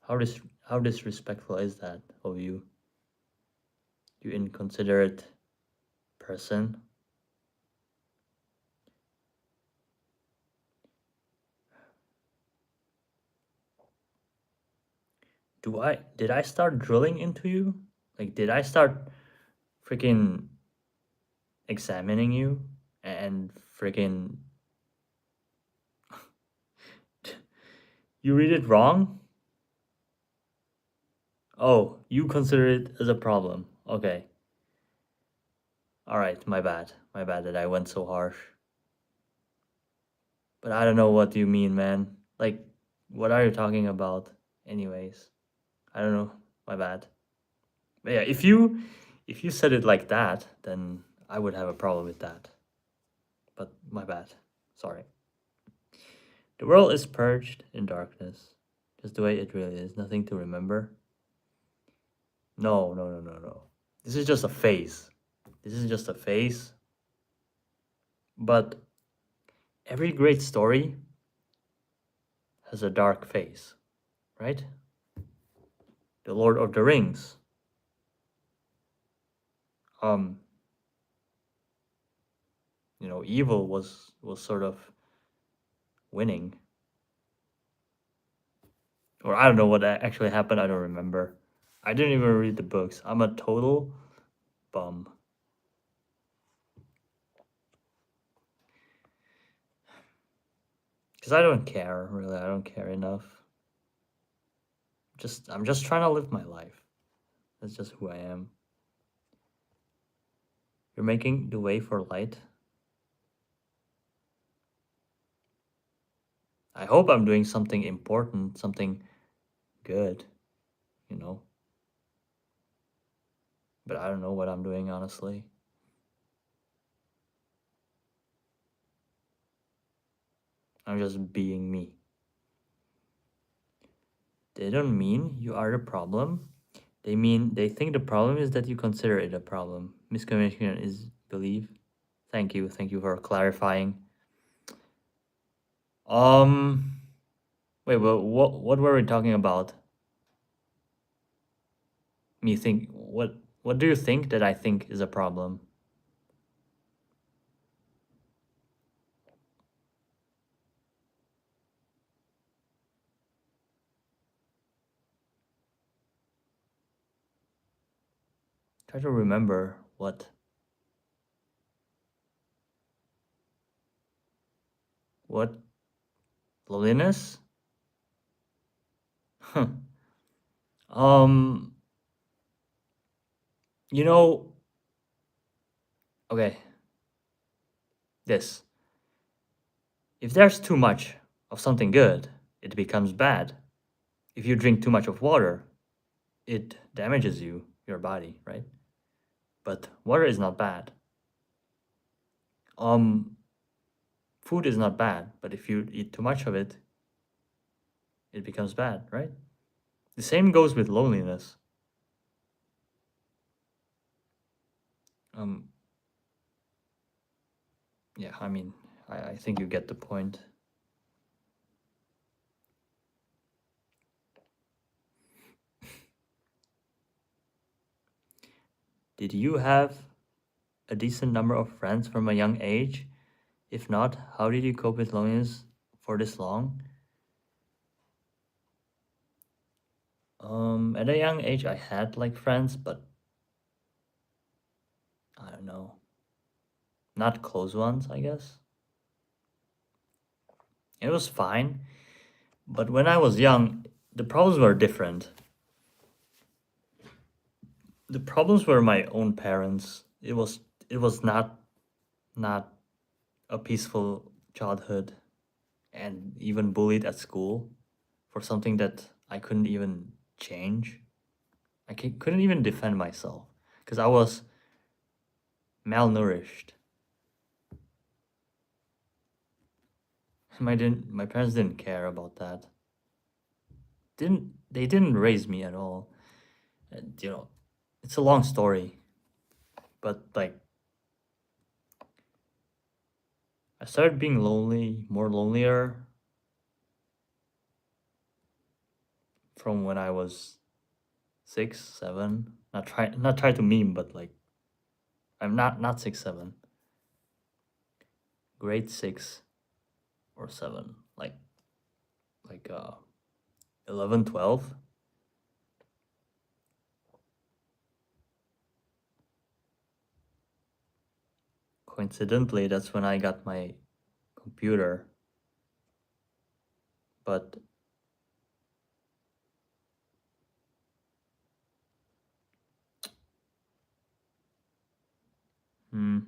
How disrespectful is that of you? You inconsiderate person. Did I start drilling into you? Like, did I start freaking examining you and freaking you read it wrong? Oh, you consider it as a problem. Okay. All right, my bad. My bad that I went so harsh. But I don't know what you mean, man. Like, what are you talking about anyways? I don't know. My bad. But yeah, if you said it like that, then I would have a problem with that. But my bad. Sorry. The world is purged in darkness, just the way it really is. Nothing to remember. No, no, no, no, no. This is just a phase. This is just a phase. But every great story has a dark phase, right? The Lord of the Rings. Um, evil was sort of winning. Or I don't know what actually happened. I don't remember. I didn't even read the books. I'm a total bum. Because I don't care, really. I don't care enough. I'm just trying to live my life. That's just who I am. You're making the way for light. I hope I'm doing something important, something good, you know. But I don't know what I'm doing, honestly. I'm just being me. They don't mean you are the problem. They think the problem is that you consider it a problem. Miscommunication is belief. Thank you. Thank you for clarifying. Wait, well, what were we talking about? Me think what do you think that I think is a problem? Try to remember what. What? Loneliness? Huh. Um, you know, okay, this. If there's too much of something good, it becomes bad. If you drink too much of water, it damages you, your body, right? But water is not bad. Um, Food is not bad, but if you eat too much of it, it becomes bad, right? The same goes with loneliness. Um, yeah, I mean, I think you get the point. Did you have a decent number of friends from a young age? If not, how did you cope with loneliness for this long? At a young age, I had like friends, but I don't know, not close ones, I guess. It was fine, but when I was young, the problems were different. The problems were my own parents. It was not a peaceful childhood, and even bullied at school for something that I couldn't even change. Couldn't even defend myself because I was malnourished. My parents didn't care about that. They didn't raise me at all. And, it's a long story, but like I started being lonely, more lonelier from when I was 6, 7. Not try to meme, but like I'm not 6, 7. Grade 6 or 7. Like 11, 12. Coincidentally, that's when I got my computer. But hmm, do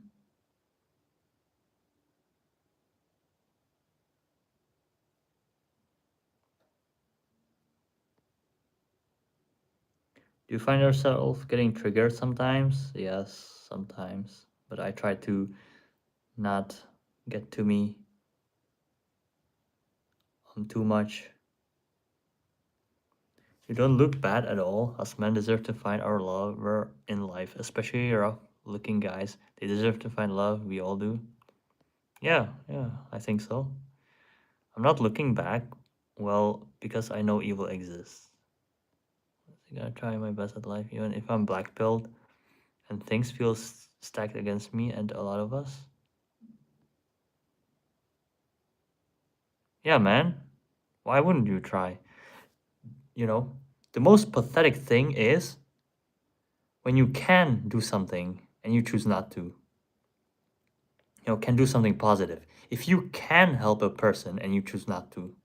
you find yourself getting triggered sometimes? Yes, sometimes. But I try to not get to me too much. You don't look bad at all. Us men deserve to find our lover in life, especially rough looking guys. They deserve to find love. We all do. Yeah, yeah, I think so. I'm not looking back, well, because I know evil exists. I gotta try my best at life, even if I'm black pilled and things feel stacked against me and a lot of us. Yeah, man. Why wouldn't you try? You know, the most pathetic thing is when you can do something and you choose not to. Can do something positive. If you can help a person and you choose not to,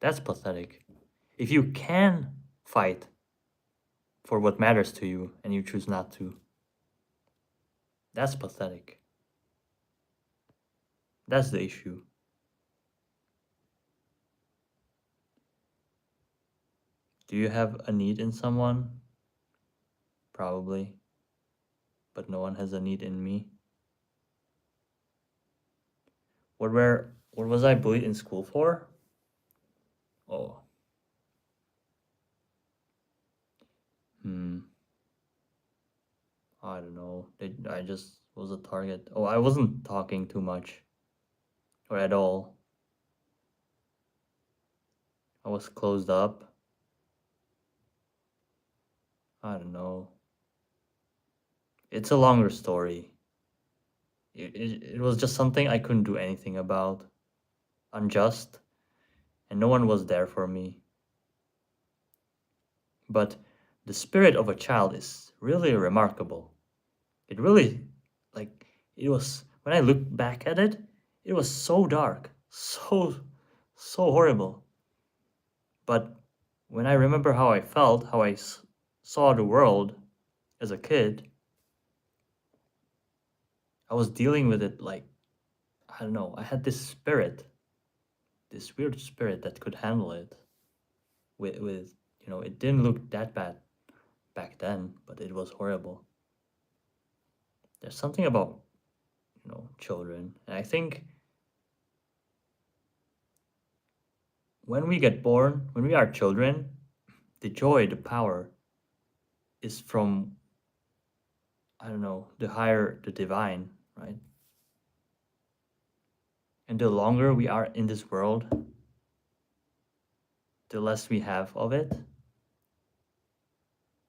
that's pathetic. If you can fight for what matters to you and you choose not to, that's pathetic. That's the issue. Do you have a need in someone? Probably. But no one has a need in me. What was I bullied in school for? Oh. Hmm. I don't know. I just was a target. Oh, I wasn't talking too much. Or at all. I was closed up. I don't know. It's a longer story. It was just something I couldn't do anything about. Unjust. And no one was there for me. But the spirit of a child is really remarkable. It really, like, it was, when I look back at it, It was so dark, so horrible. But when I remember how I felt, how I saw the world as a kid, I was dealing with it like, I don't know, I had this spirit, this weird spirit that could handle it with it didn't look that bad back then, but it was horrible. There's something about, children. And I think when we get born, when we are children, the joy, the power is from, I don't know, the higher, the divine, right? And the longer we are in this world, the less we have of it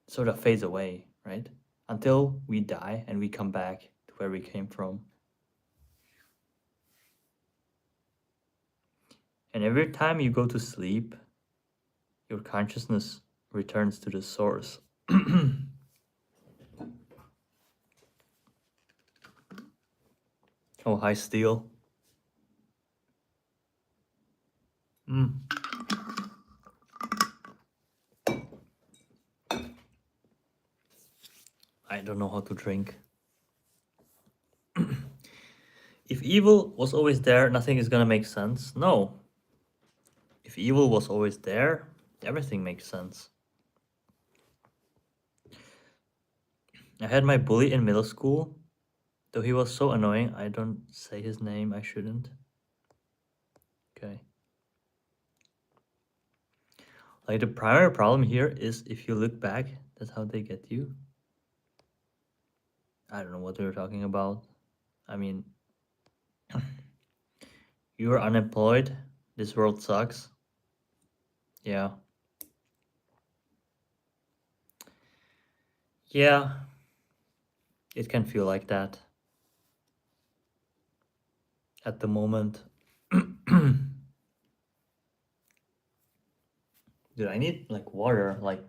sort of fades away, right? Until we die and we come back to where we came from. And every time you go to sleep, your consciousness returns to the source. Oh, hi, Steel. I don't know how to drink. If evil was always there, nothing is gonna make sense. No. If evil was always there, everything makes sense. I had my bully in middle school. Though he was so annoying, I don't say his name, I shouldn't. Okay. Like, the primary problem here is if you look back, that's how they get you. I don't know what they're talking about. I mean, you are unemployed, this world sucks. Yeah. Yeah. It can feel like that at the moment. Dude, I need like water, like.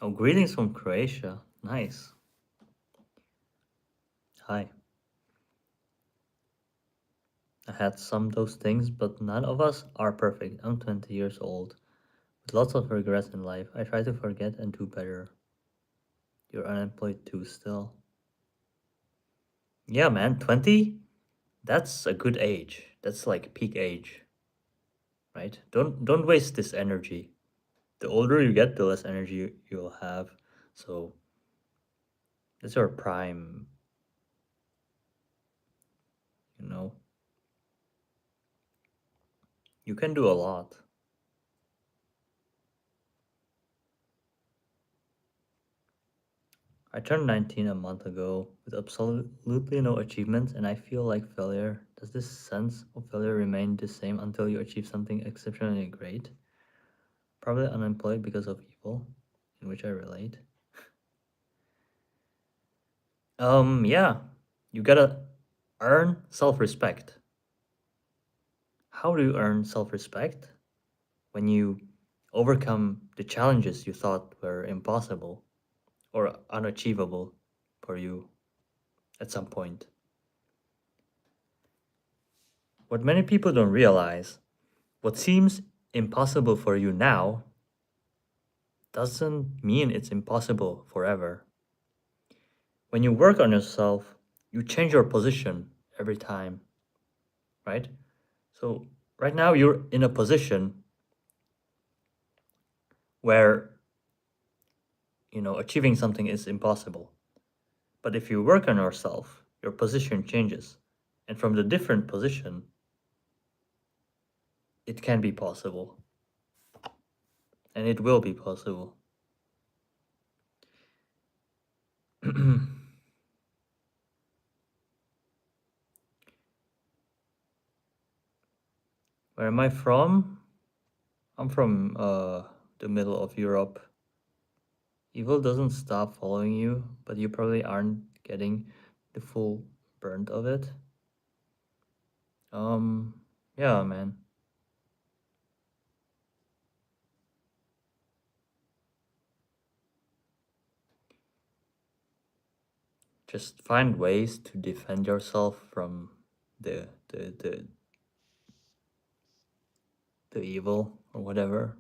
Oh, greetings from Croatia. Nice. Hi. I had some of those things, but none of us are perfect. I'm 20 years old, with lots of regrets in life. I try to forget and do better. You're unemployed too still. Yeah, man, 20? That's a good age. That's like peak age. Right? Don't waste this energy. The older you get, the less energy you'll have. So that's your prime, you know. You can do a lot. I turned 19 a month ago with absolutely no achievements and I feel like failure. Does this sense of failure remain the same until you achieve something exceptionally great? Probably unemployed because of evil, in which I relate. Yeah. You gotta earn self-respect. How do you earn self-respect? When you overcome the challenges you thought were impossible or unachievable for you at some point. What many people don't realize, what seems impossible for you now doesn't mean it's impossible forever. When you work on yourself, you change your position every time, right? So right now you're in a position where, achieving something is impossible. But if you work on yourself, your position changes. And from the different position, it can be possible. And it will be possible. Where am I from? I'm from the middle of Europe. Evil doesn't stop following you, but you probably aren't getting the full burnt of it. Yeah, man. Just find ways to defend yourself from the evil or whatever.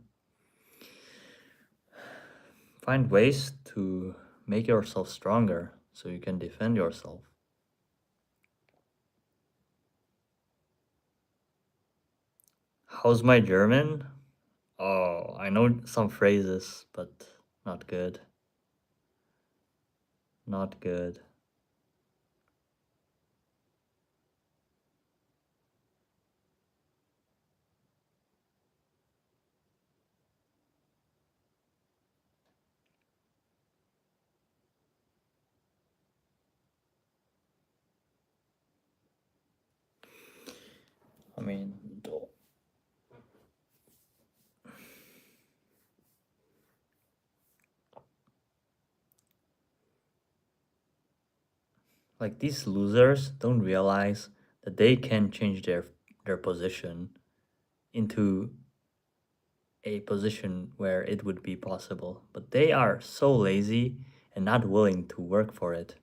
Find ways to make yourself stronger so you can defend yourself. How's my German? Oh, I know some phrases, but not good. Not good. I mean, like these losers don't realize that they can change their position into a position where it would be possible, but they are so lazy and not willing to work for it.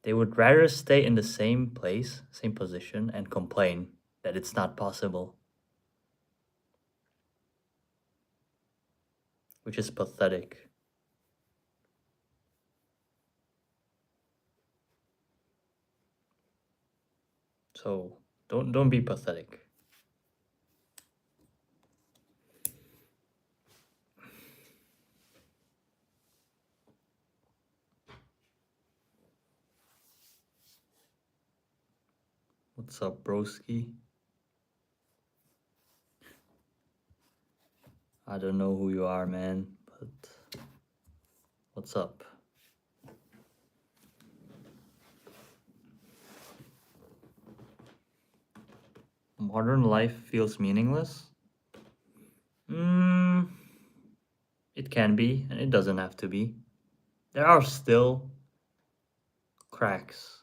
They would rather stay in the same place, same position, and complain that it's not possible, which is pathetic. So don't be pathetic. What's up, broski? I don't know who you are, man, but what's up? Modern life feels meaningless? It can be, and it doesn't have to be. There are still cracks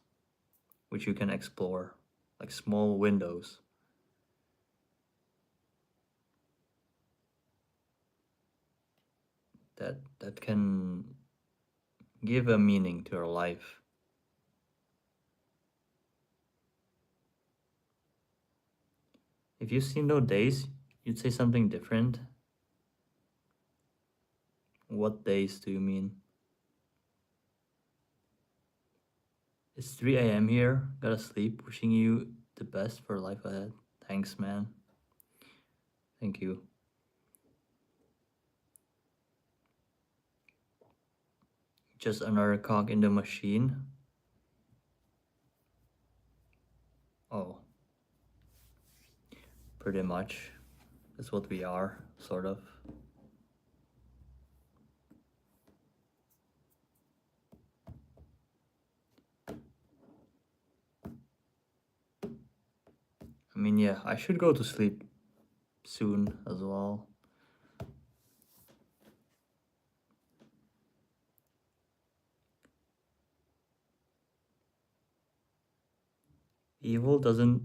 which you can explore, like small windows. That can give a meaning to your life. If you see no days, you'd say something different. What days do you mean? It's 3 a.m. here. Gotta sleep. Wishing you the best for life ahead. Thanks, man. Thank you. Just another cog in the machine. Oh. Pretty much. That's what we are, sort of. I mean, yeah, I should go to sleep soon as well. Evil doesn't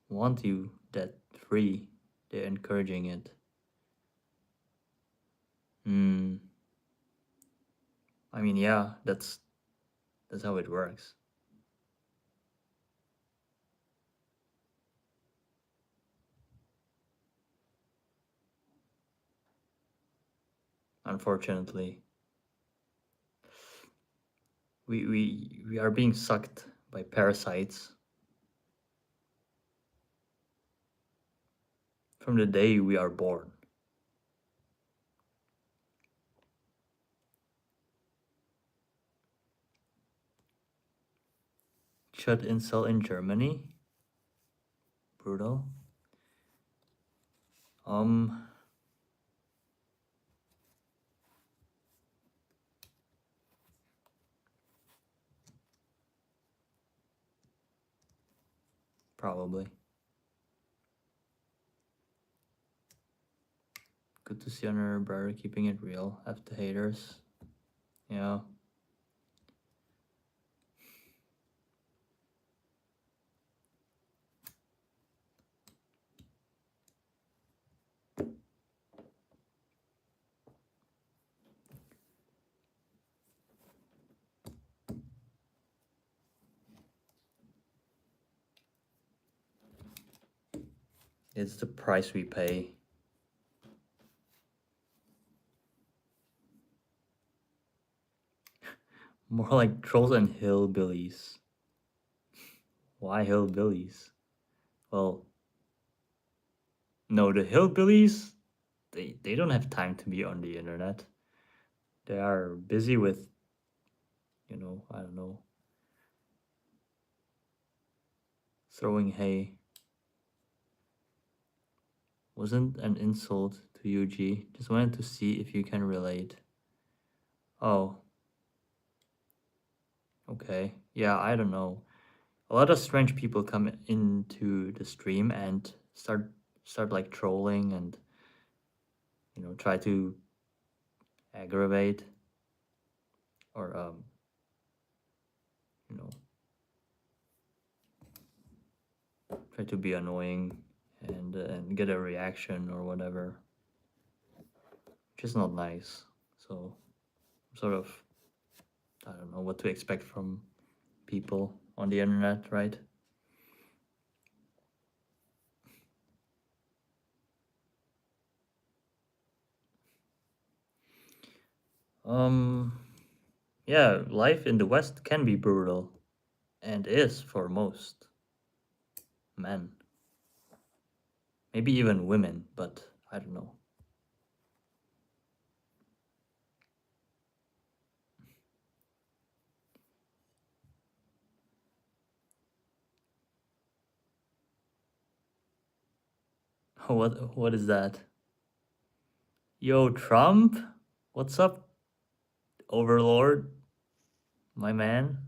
want you that free. They're encouraging it. I mean, yeah, that's how it works. Unfortunately, we are being sucked by parasites from the day we are born. Shut in cell in Germany. Brutal. Probably. Good to see another brother keeping it real. F the haters. Yeah. It's the price we pay. More like trolls and hillbillies. Why hillbillies? Well, no, the hillbillies, they don't have time to be on the internet. They are busy with, I don't know, throwing hay. Wasn't an insult to you, G. Just wanted to see if you can relate. Oh. Okay. Yeah, I don't know. A lot of strange people come into the stream and start like trolling and try to aggravate or you know try to be annoying and get a reaction or whatever, which is not nice. So sort of, I don't know what to expect from people on the internet, right? Yeah, life in the West can be brutal and is for most men, maybe even women, but I don't know. What is that? Yo, Trump? What's up, Overlord? My man?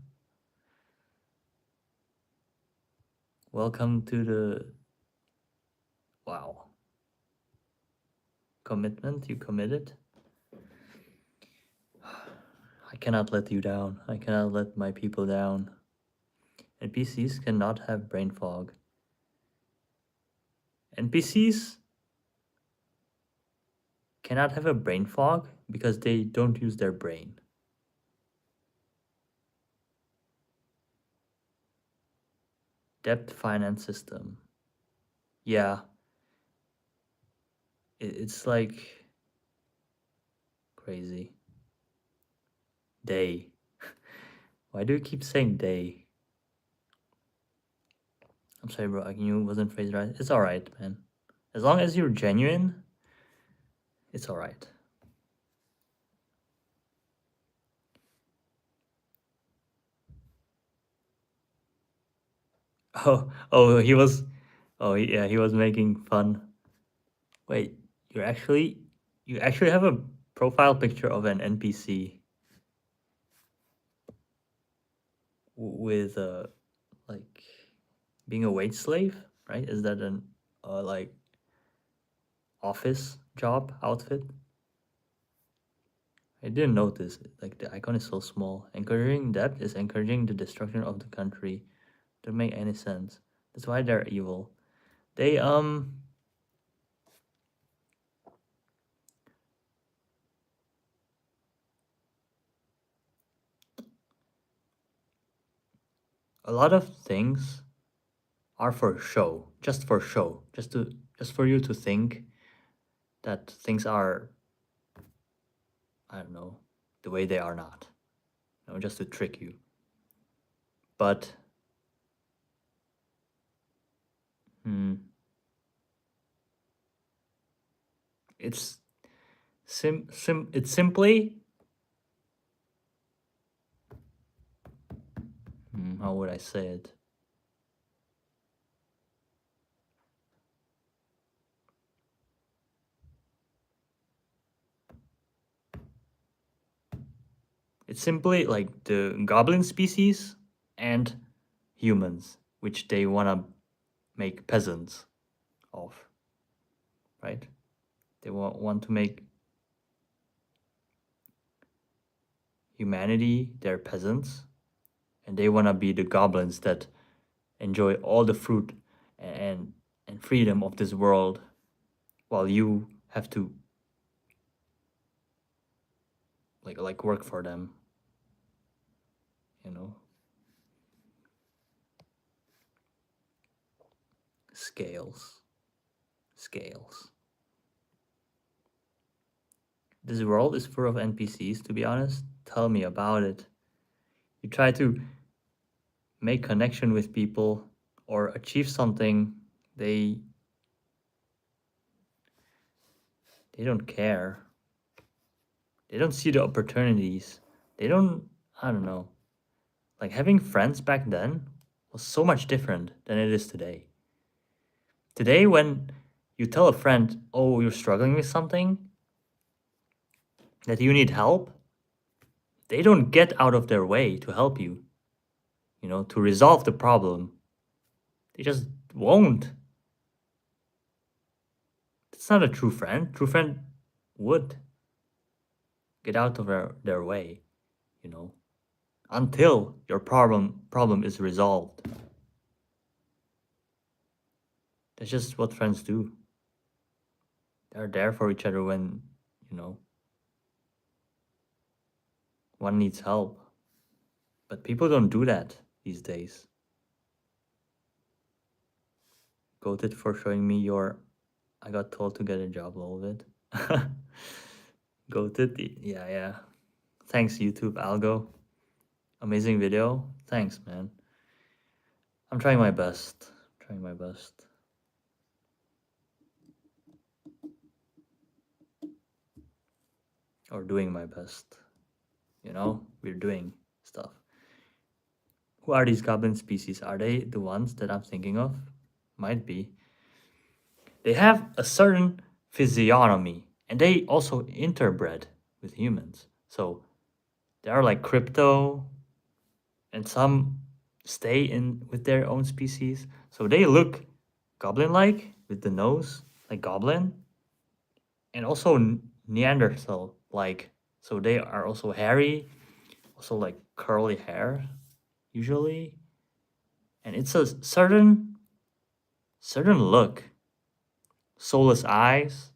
Welcome to the... Wow. Commitment? You committed? I cannot let you down. I cannot let my people down. NPCs cannot have brain fog. NPCs cannot have a brain fog because they don't use their brain. Debt finance system. Yeah. It's like crazy. They. Why do you keep saying they? I'm sorry, bro. I knew it wasn't phrased right. It's alright, man. As long as you're genuine, it's alright. Oh, he was. Oh, yeah, he was making fun. Wait, you actually have a profile picture of an NPC with like being a wage slave, right? Is that an like office job outfit? I didn't notice. Like the icon is so small. Encouraging debt is encouraging the destruction of the country. Don't make any sense. That's why they're evil. They a lot of things are for show, just for show, just for you to think that things are, I don't know, the way they are not. Just to trick you. But it's it's simply how would I say it? It's simply like the goblin species and humans, which they wanna make peasants of, right? They want to make humanity their peasants, and they wanna be the goblins that enjoy all the fruit and and freedom of this world, while you have to like work for them, you know. Scales. scales. This world is full of NPCs, to be honest. Tell me about it. You try to make connection with people or achieve something, they don't care. They don't see the opportunities. They don't, I don't know. Like having friends back then was so much different than it is today. Today, when you tell a friend, oh, you're struggling with something, that you need help, they don't get out of their way to help you, to resolve the problem. They just won't. It's not a true friend. True friend would get out of their way, until your problem is resolved. That's just what friends do. They're there for each other when, one needs help. But people don't do that these days. Goated for showing me your I got told to get a job a little bit. Goated, yeah. Thanks, YouTube algo. Amazing video. Thanks, man. I'm trying my best. Or doing my best. We're doing stuff. Who are these goblin species? Are they the ones that I'm thinking of? Might be. They have a certain physiognomy, and they also interbred with humans. So they are like crypto, and some stay in with their own species. So they look goblin-like with the nose, like goblin, and also Neanderthal-like. So they are also hairy, also like curly hair, usually, and it's a certain look, soulless eyes.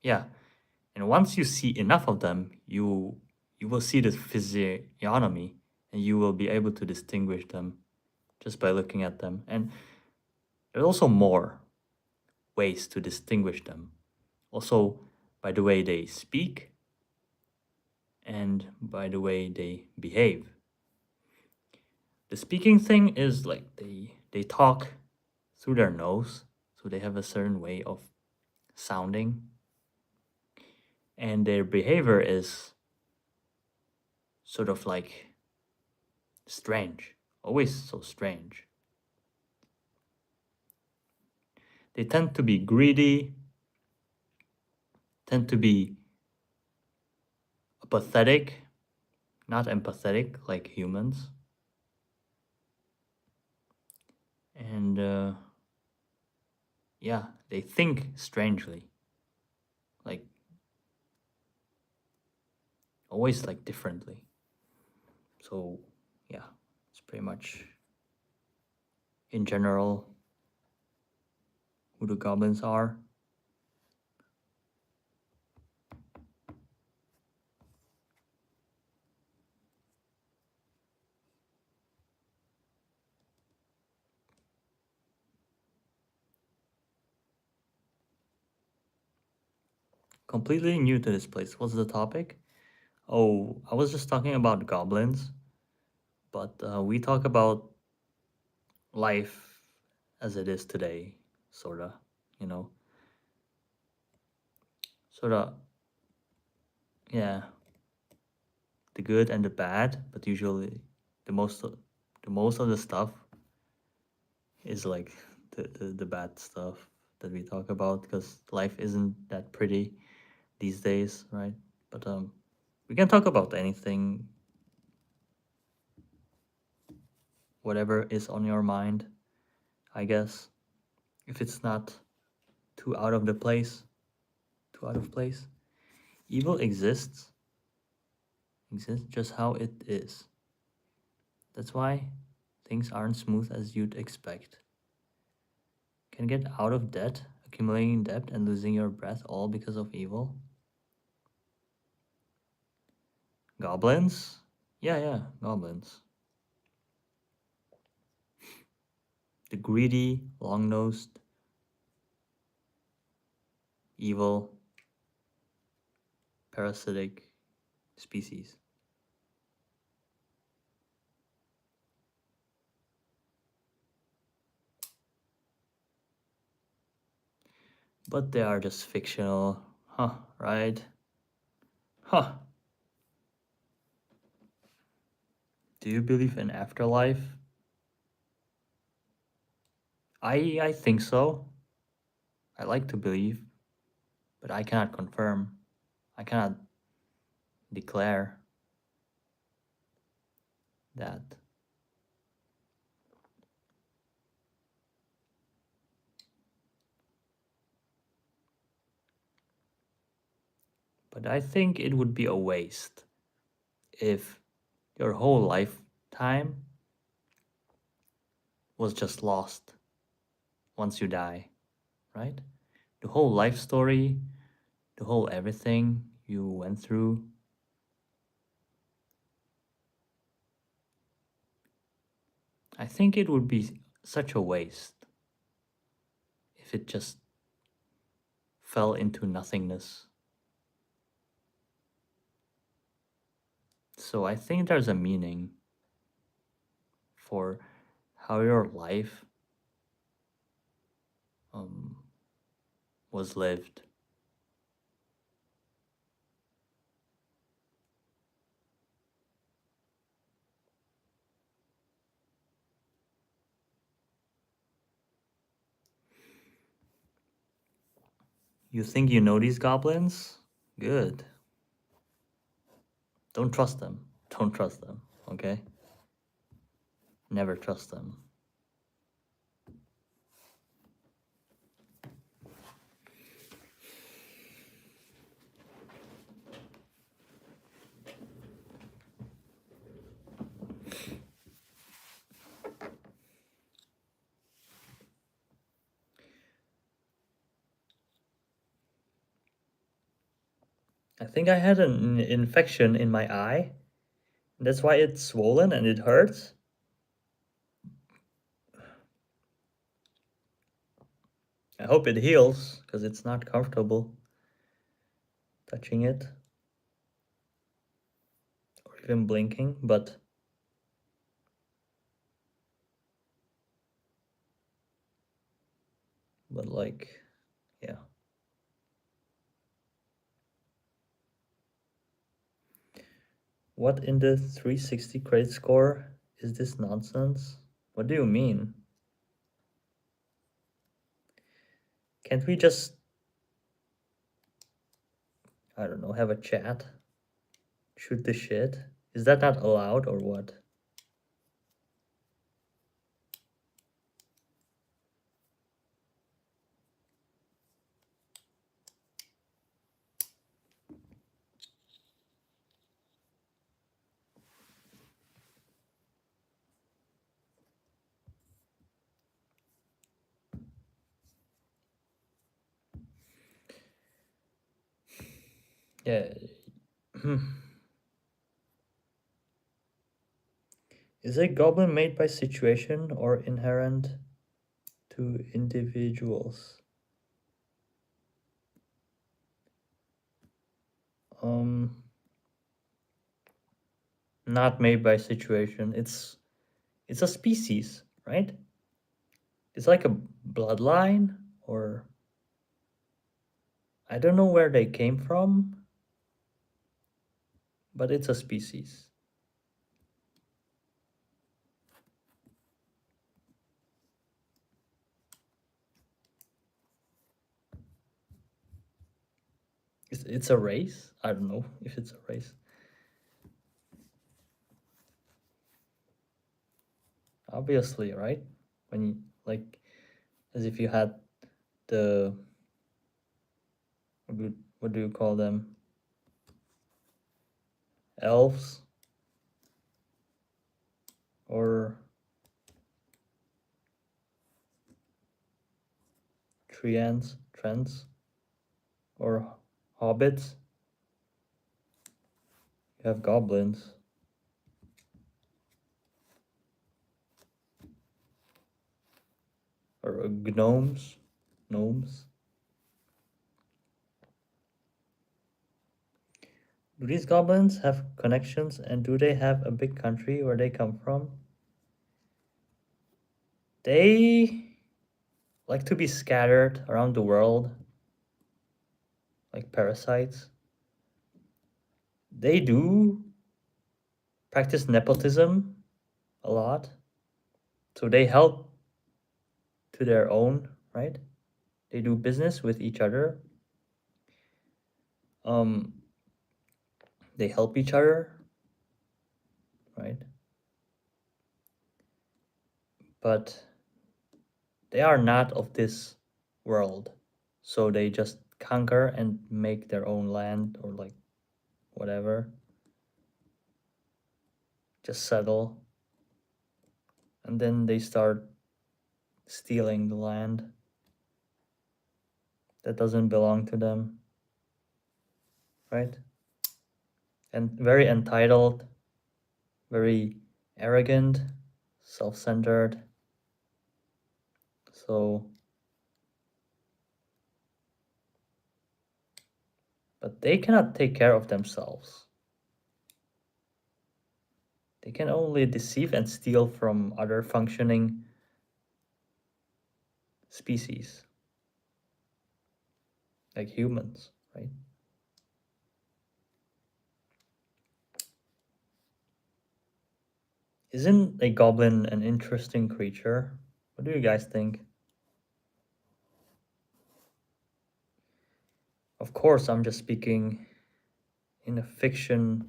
Yeah, and once you see enough of them, you will see the physiognomy, and you will be able to distinguish them just by looking at them. And there's also more ways to distinguish them. Also, by the way they speak and by the way they behave. The speaking thing is like they talk through their nose, so they have a certain way of sounding. And their behavior is sort of like strange, always so strange. They tend to be greedy, tend to be apathetic, not empathetic like humans. And yeah, they think strangely, like always like differently. So yeah, it's pretty much in general who the goblins are. Completely new to this place. What's the topic? Oh, I was just talking about goblins, but we talk about life as it is today, sorta, you know, sorta, yeah, the good and the bad, but usually the most of the stuff is like the bad stuff that we talk about, because life isn't that pretty these days, right? But we can talk about anything, whatever is on your mind, I guess, if it's not too out of the place, too out of place. Evil exists just how it is. That's why things aren't smooth as you'd expect. Can get out of debt, accumulating debt, and losing your breath all because of evil. Goblins? Yeah, goblins. the greedy, long-nosed, evil, parasitic species. But they are just fictional, right? Do you believe in afterlife? I think so. I like to believe, but I cannot confirm. I cannot declare that. But I think it would be a waste if your whole lifetime was just lost once you die, right? The whole life story, the whole everything you went through. I think it would be such a waste if it just fell into nothingness. So I think there's a meaning for how your life um, was lived. You think you know these goblins? Good. Don't trust them. Don't trust them, okay? Never trust them. I think I had an infection in my eye. That's why it's swollen and it hurts. I hope it heals because it's not comfortable touching it or even blinking, but like, yeah. What in the 360 credit score is this nonsense? What do you mean? Can't we just, I don't know, have a chat? Shoot the shit? Is that not allowed or what? Yeah. Is a goblin made by situation or inherent to individuals? Not made by situation. It's a species, right? It's like a bloodline, or I don't know where they came from, but it's a species. It's a race. I don't know if it's a race. Obviously, right? When you like, as if you had the what do you call them? Elves or trends or hobbits. You have goblins. or gnomes. Gnomes. Do these goblins have connections, and do they have a big country where they come from? They like to be scattered around the world like parasites. They do practice nepotism a lot. So they help to their own, right? They do business with each other. Um, they help each other, right? But they are not of this world. So they just conquer and make their own land or like whatever. Just settle. And then they start stealing the land that doesn't belong to them, right? And very entitled, very arrogant, self-centered. So, but they cannot take care of themselves. They can only deceive and steal from other functioning species, like humans, right? Isn't a goblin an interesting creature? What do you guys think? Of course, I'm just speaking in a fictional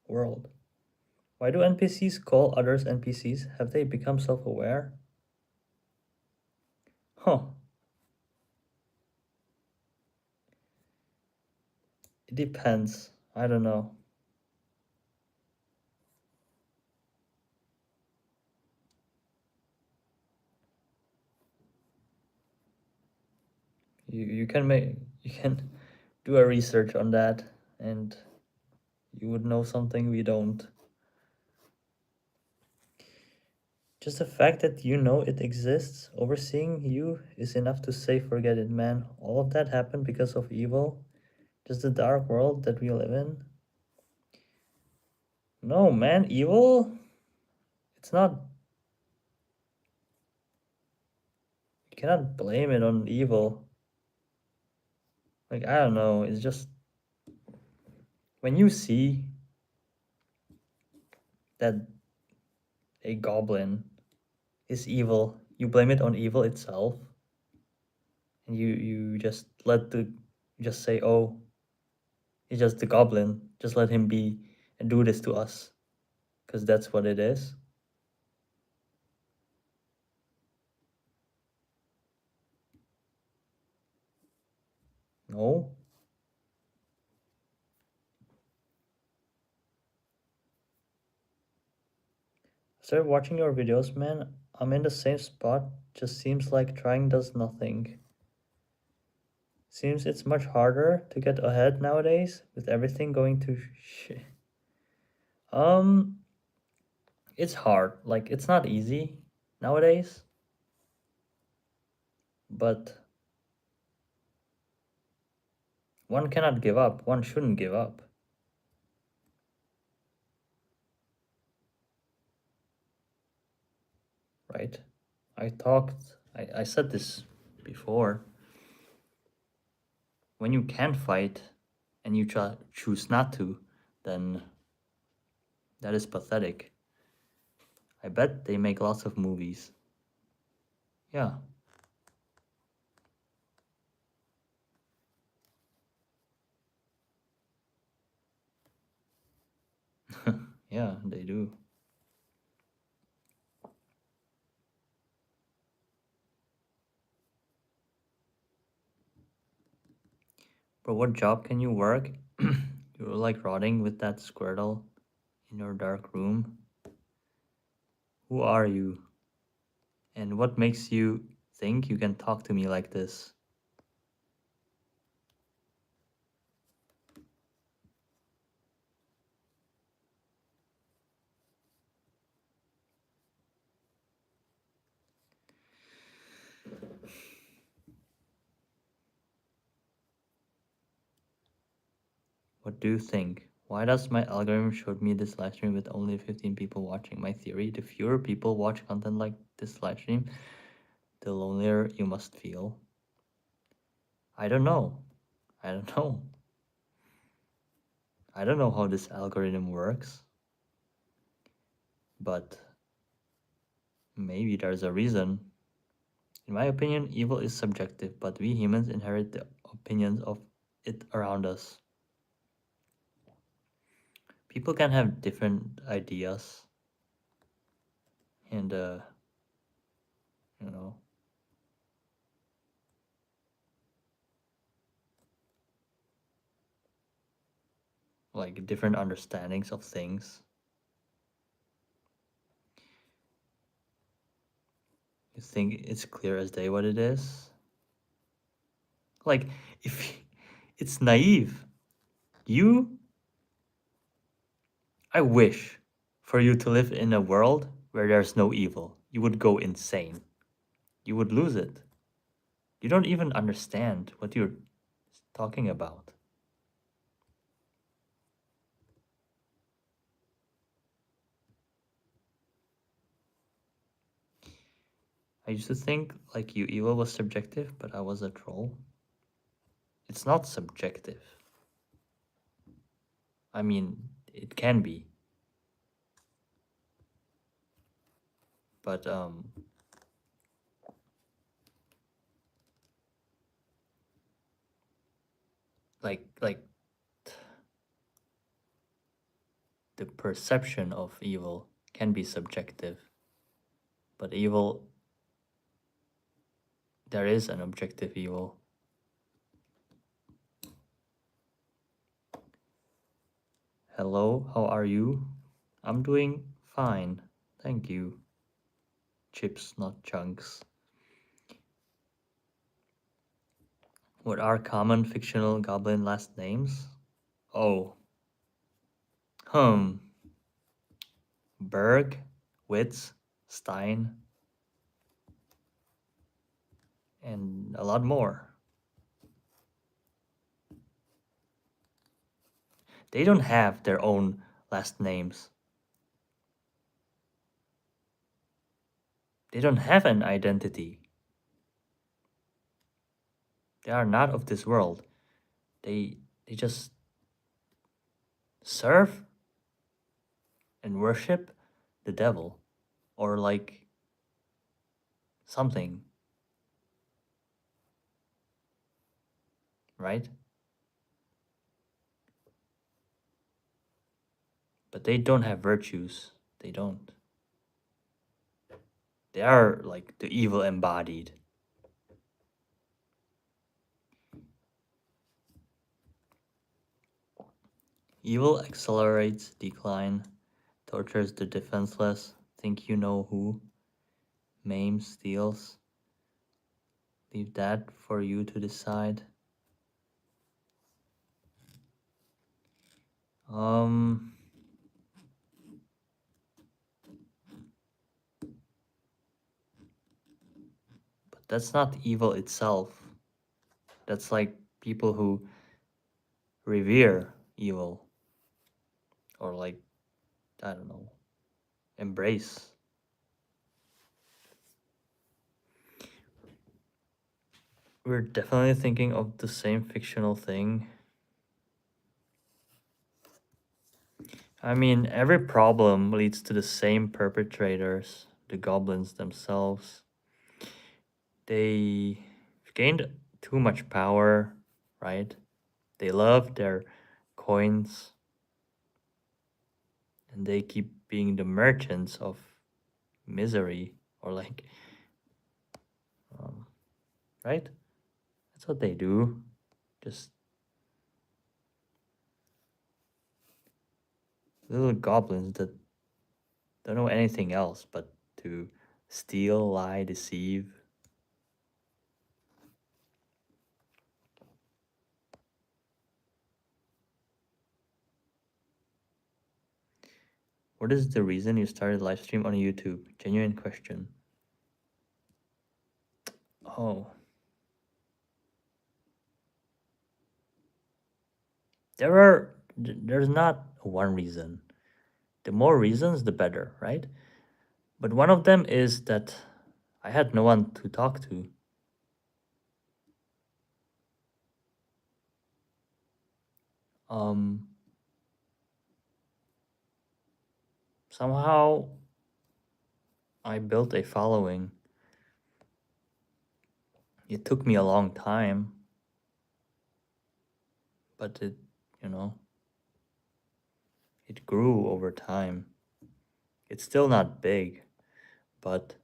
world. Why do NPCs call others NPCs? Have they become self-aware? Huh. It depends. I don't know. You can do a research on that, and you would know something we don't. Just the fact that you know it exists, overseeing you, is enough to say forget it, man. All of that happened because of evil. Just the dark world that we live in. No, man, evil? It's not. You cannot blame it on evil. Like, I don't know, it's just. When you see that a goblin is evil, you blame it on evil itself. And you just just say, oh, he's just the goblin, just let him be and do this to us, because that's what it is. No. Started watching your videos, man. I'm in the same spot. Just seems like trying does nothing. Seems it's much harder to get ahead nowadays with everything going to shit. It's hard. Like, it's not easy nowadays. But one cannot give up. One shouldn't give up. Right? I said this before. When you can fight and you choose not to, then that is pathetic. I bet they make lots of movies. Yeah. Yeah, they do. But what job can you work? You're like rotting with that squirtle in your dark room. Who are you? And what makes you think you can talk to me like this? What do you think? Why does my algorithm show me this live stream with only 15 people watching? My theory, the fewer people watch content like this live stream, the lonelier you must feel. I don't know. I don't know. I don't know how this algorithm works. But maybe there's a reason. In my opinion, evil is subjective, but we humans inherit the opinions of it around us. People can have different ideas and you know, like different understandings of things. You think it's clear as day what it is? Like, if it's naive, you, I wish for you to live in a world where there's no evil. You would go insane. You would lose it. You don't even understand what you're talking about. I used to think like you evil was subjective, but I was a troll. It's not subjective. I mean, it can be. But like the perception of evil can be subjective. But evil, there is an objective evil. Hello, how are you? I'm doing fine, thank you. Chips, not chunks. What are common fictional goblin last names? Oh. Berg, Witz, Stein, and a lot more. They don't have their own last names. They don't have an identity. They are not of this world. They just serve and worship the devil or like something. Right? But they don't have virtues. They don't. They are like the evil embodied. Evil accelerates decline, tortures the defenseless, think you know who, maims, steals. Leave that for you to decide. Um, but that's not evil itself. That's like people who revere evil or like, I don't know, embrace. We're definitely thinking of the same fictional thing. I mean, every problem leads to the same perpetrators, the goblins themselves. They gained too much power, right? They love their coins and they keep being the merchants of misery or like, right? That's what they do. Just little goblins that don't know anything else but to steal, lie, deceive. What is the reason you started live stream on YouTube? Genuine question. Oh. There's not one reason. The more reasons, the better, right? But one of them is that I had no one to talk to. Um, Somehow I built a following. It took me a long time, but you know, it grew over time. It's still not big, but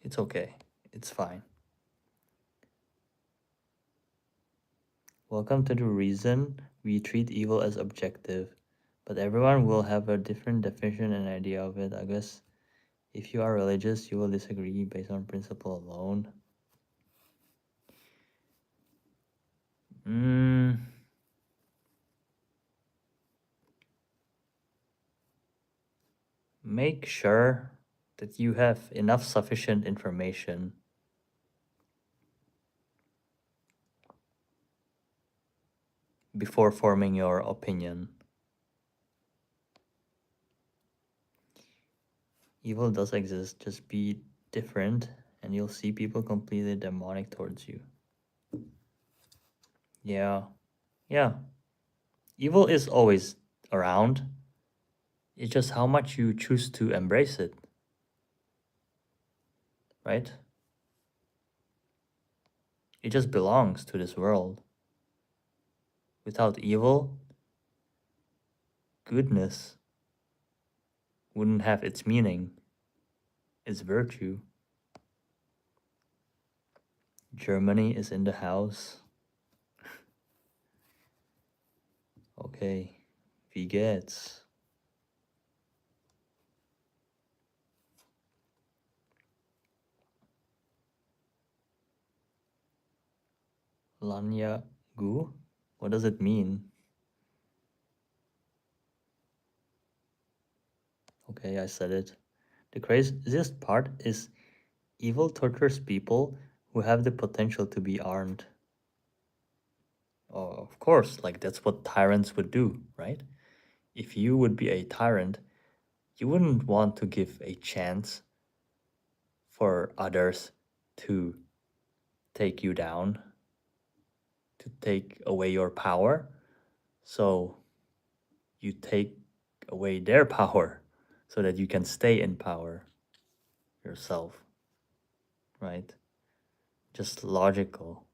it's okay. It's fine. Welcome to the reason we treat evil as objective, but everyone will have a different definition and idea of it. I guess if you are religious, you will disagree based on principle alone. Mm, Make sure that you have enough sufficient information before forming your opinion. Evil does exist, just be different and you'll see people completely demonic towards you. Yeah, yeah. Evil is always around. It's just how much you choose to embrace it, right? It just belongs to this world. Without evil, goodness wouldn't have its meaning, its virtue. Germany is in the house. Okay, wie geht's? Lanya Gu? What does it mean? Okay, I said it. The craziest part is evil tortures people who have the potential to be armed. Oh, of course, like that's what tyrants would do, right? If you would be a tyrant, you wouldn't want to give a chance for others to take you down, to take away your power. So you take away their power so that you can stay in power yourself, right? Just logical.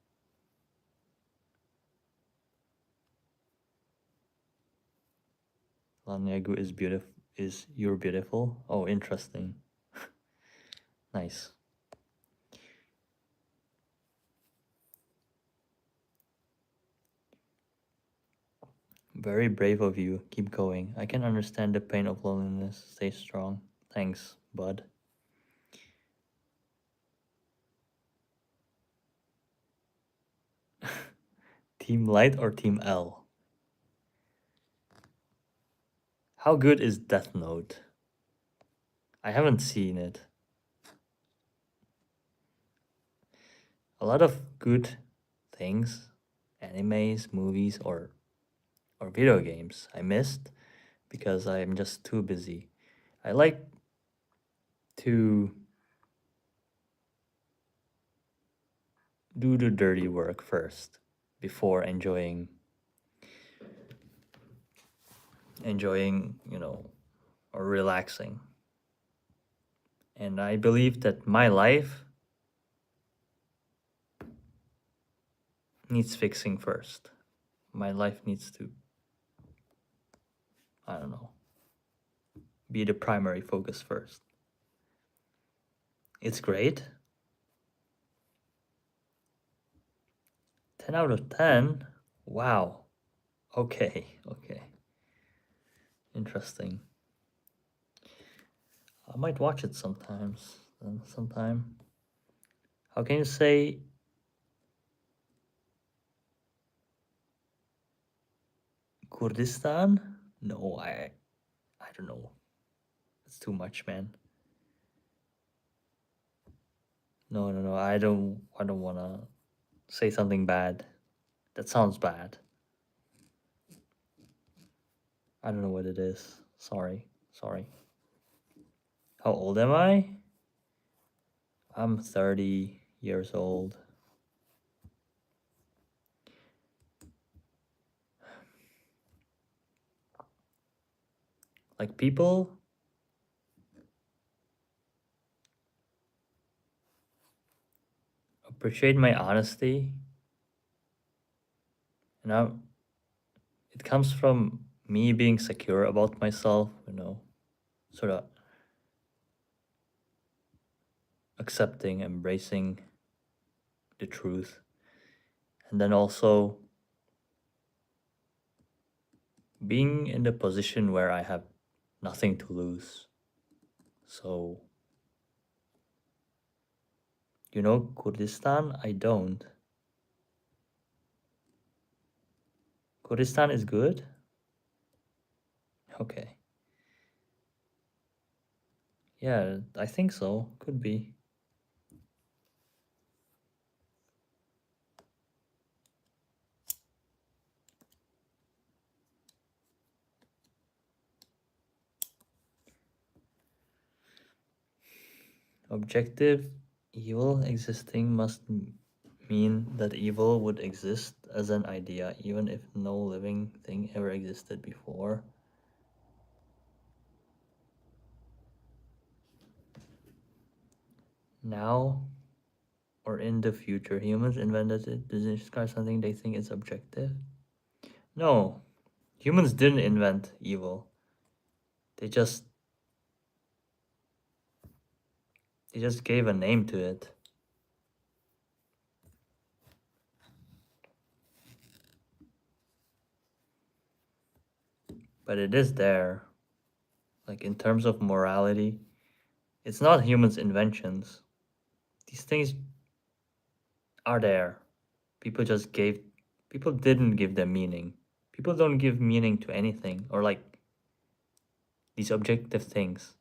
Lanyagu is beautiful. Is you're beautiful? Oh, interesting. Nice. Very brave of you. Keep going. I can understand the pain of loneliness. Stay strong. Thanks, bud. Team Light or Team L? How good is Death Note? I haven't seen it. A lot of good things, animes, movies, or video games I missed because I'm just too busy. I like to do the dirty work first before enjoying, or relaxing. And I believe that my life needs fixing first. My life needs to, I don't know, be the primary focus first. It's great. 10 out of 10. Wow. Okay, okay. Interesting. I might watch it sometime. How can you say Kurdistan? No, I don't know. It's too much, man. No. I don't wanna say something bad. That sounds bad. I don't know what it is. Sorry. How old am I? I'm 30 years old. Like, people appreciate my honesty, and it comes from me being secure about myself, sort of accepting, embracing the truth, and then also being in the position where I have nothing to lose. So, Kurdistan, I don't. Kurdistan is good? Okay. Yeah, I think so. Could be. Objective evil existing must mean that evil would exist as an idea, even if no living thing ever existed before. Now or in the future, humans invented it to describe something they think is objective. No, humans didn't invent evil. They just gave a name to it. But it is there. Like, in terms of morality, it's not humans' inventions. These things are there. People just gave people didn't give them meaning. People don't give meaning to anything, or like these objective things.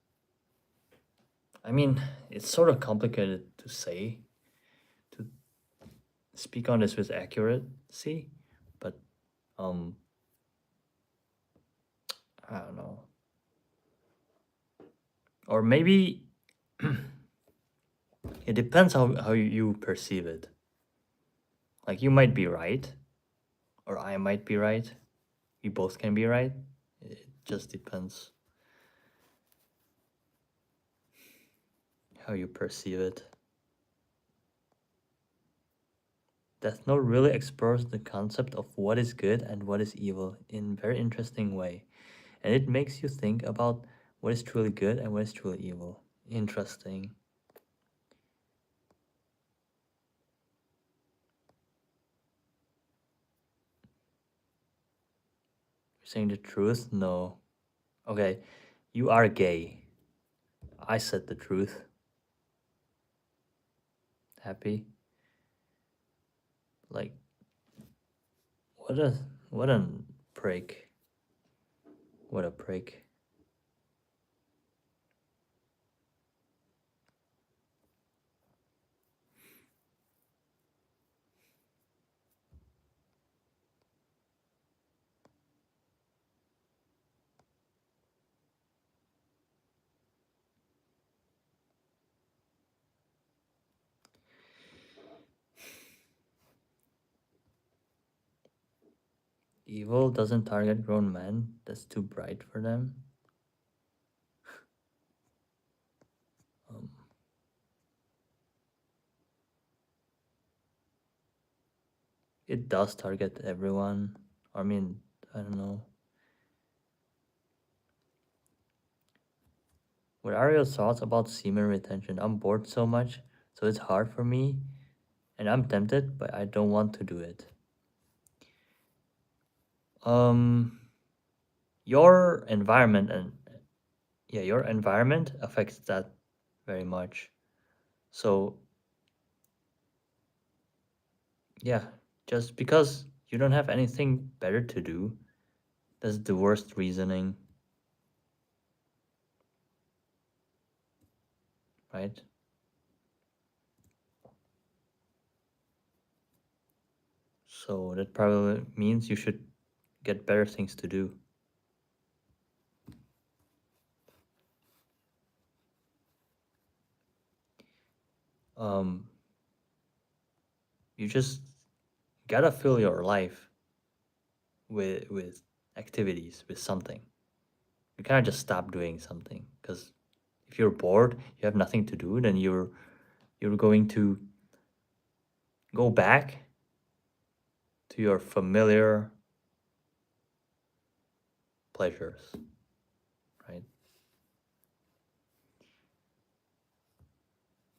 I mean, it's sort of complicated to say, to speak on this with accuracy, but um I don't know. Or maybe it depends how you perceive it. Like, you might be right, or I might be right. We both can be right. It just depends how you perceive it. Death Note really explores the concept of what is good and what is evil in a very interesting way. And it makes you think about what is truly good and what is truly evil. Interesting. You're saying the truth? No. Okay, you are gay. I said the truth. Happy? Like, what a what a prick. What a prick. Evil doesn't target grown men. That's too bright for them. Um, it does target everyone. I mean, I don't know. What are your thoughts about semen retention? I'm bored so much, so it's hard for me, and I'm tempted, but I don't want to do it. Um, your environment and yeah, your environment affects that very much. So yeah, just because you don't have anything better to do, that's the worst reasoning, right? So that probably means you should get better things to do. You just gotta fill your life with activities, with something. You can't just stop doing something, because if you're bored, you have nothing to do, then you're going to go back to your familiar pleasures, right?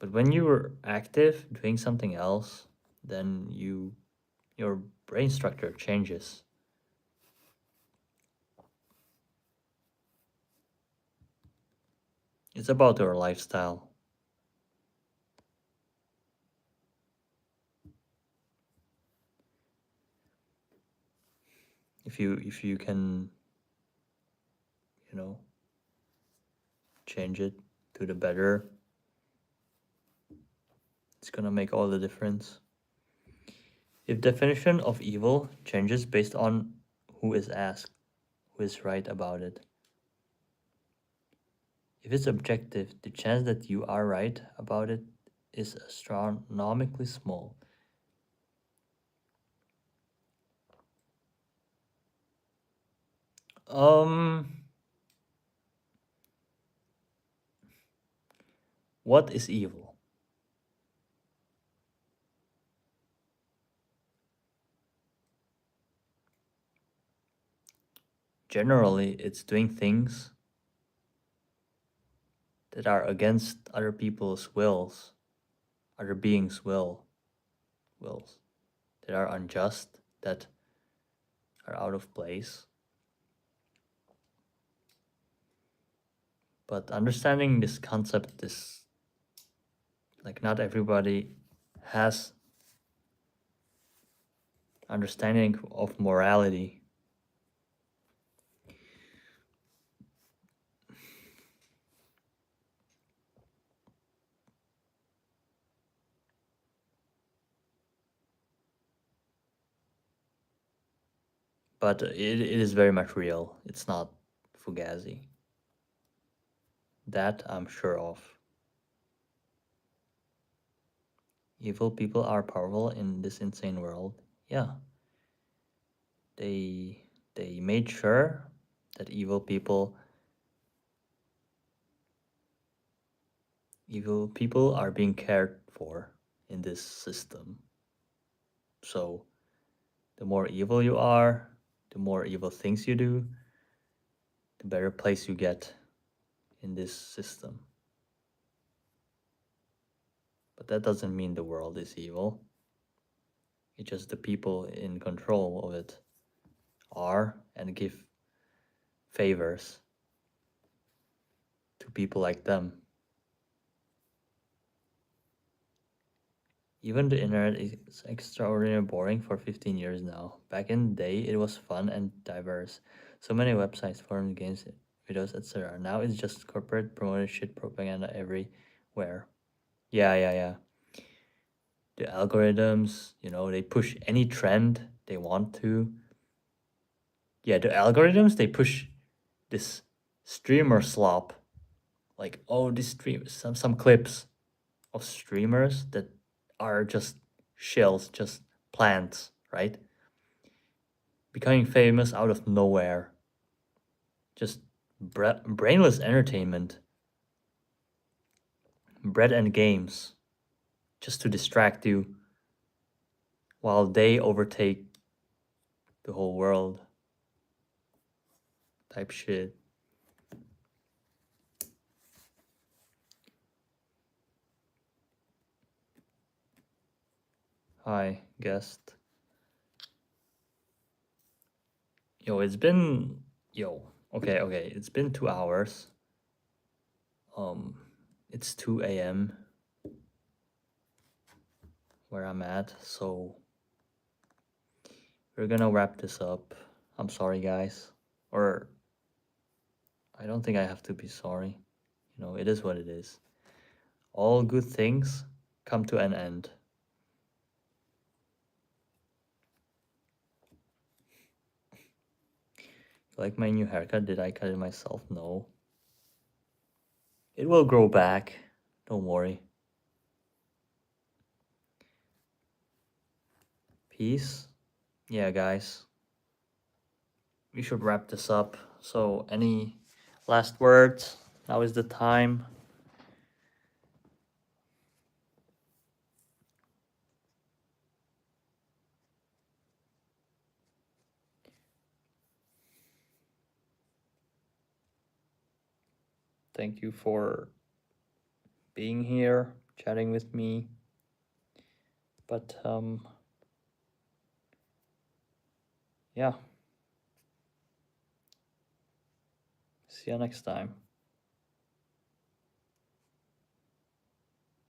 But when you're active doing something else, then your brain structure changes. It's about your lifestyle. If you can, you know, change it to the better, it's gonna make all the difference. If definition of evil changes based on who is asked, who is right about it. If it's objective, the chance that you are right about it is astronomically small. Um, what is evil? Generally, it's doing things that are against other people's wills, other beings' wills, that are unjust, that are out of place. But understanding this concept is like not everybody has understanding of morality. But it is very much real. It's not fugazi. That I'm sure of. Evil people are powerful in this insane world. Yeah. They made sure that evil people are being cared for in this system. So the more evil you are, the more evil things you do, the better place you get in this system. But that doesn't mean the world is evil. It's just the people in control of it are and give favors to people like them. Even the internet is extraordinarily boring for 15 years now. Back in the day, it was fun and diverse. So many websites, forums, games, videos, etc. Now it's just corporate promoted shit propaganda everywhere. Yeah. The algorithms, they push any trend they want to. Yeah, the algorithms, they push this streamer slop. Like, oh, this stream, some clips of streamers that are just shells, just plants, right? Becoming famous out of nowhere. Just brainless entertainment. Bread and games. Just to distract you while they overtake the whole world. Type shit. Hi, guest. Yo, it's been okay. It's been 2 hours. It's 2 a.m. where I'm at, so we're gonna wrap this up. I'm sorry, guys. Or I don't think I have to be sorry. It is what it is. All good things come to an end. like my new haircut? Did I cut it myself? No. It will grow back. Don't worry. Peace. Yeah, guys. We should wrap this up. So, any last words? Now is the time. Thank you for being here, chatting with me. But yeah. See you next time.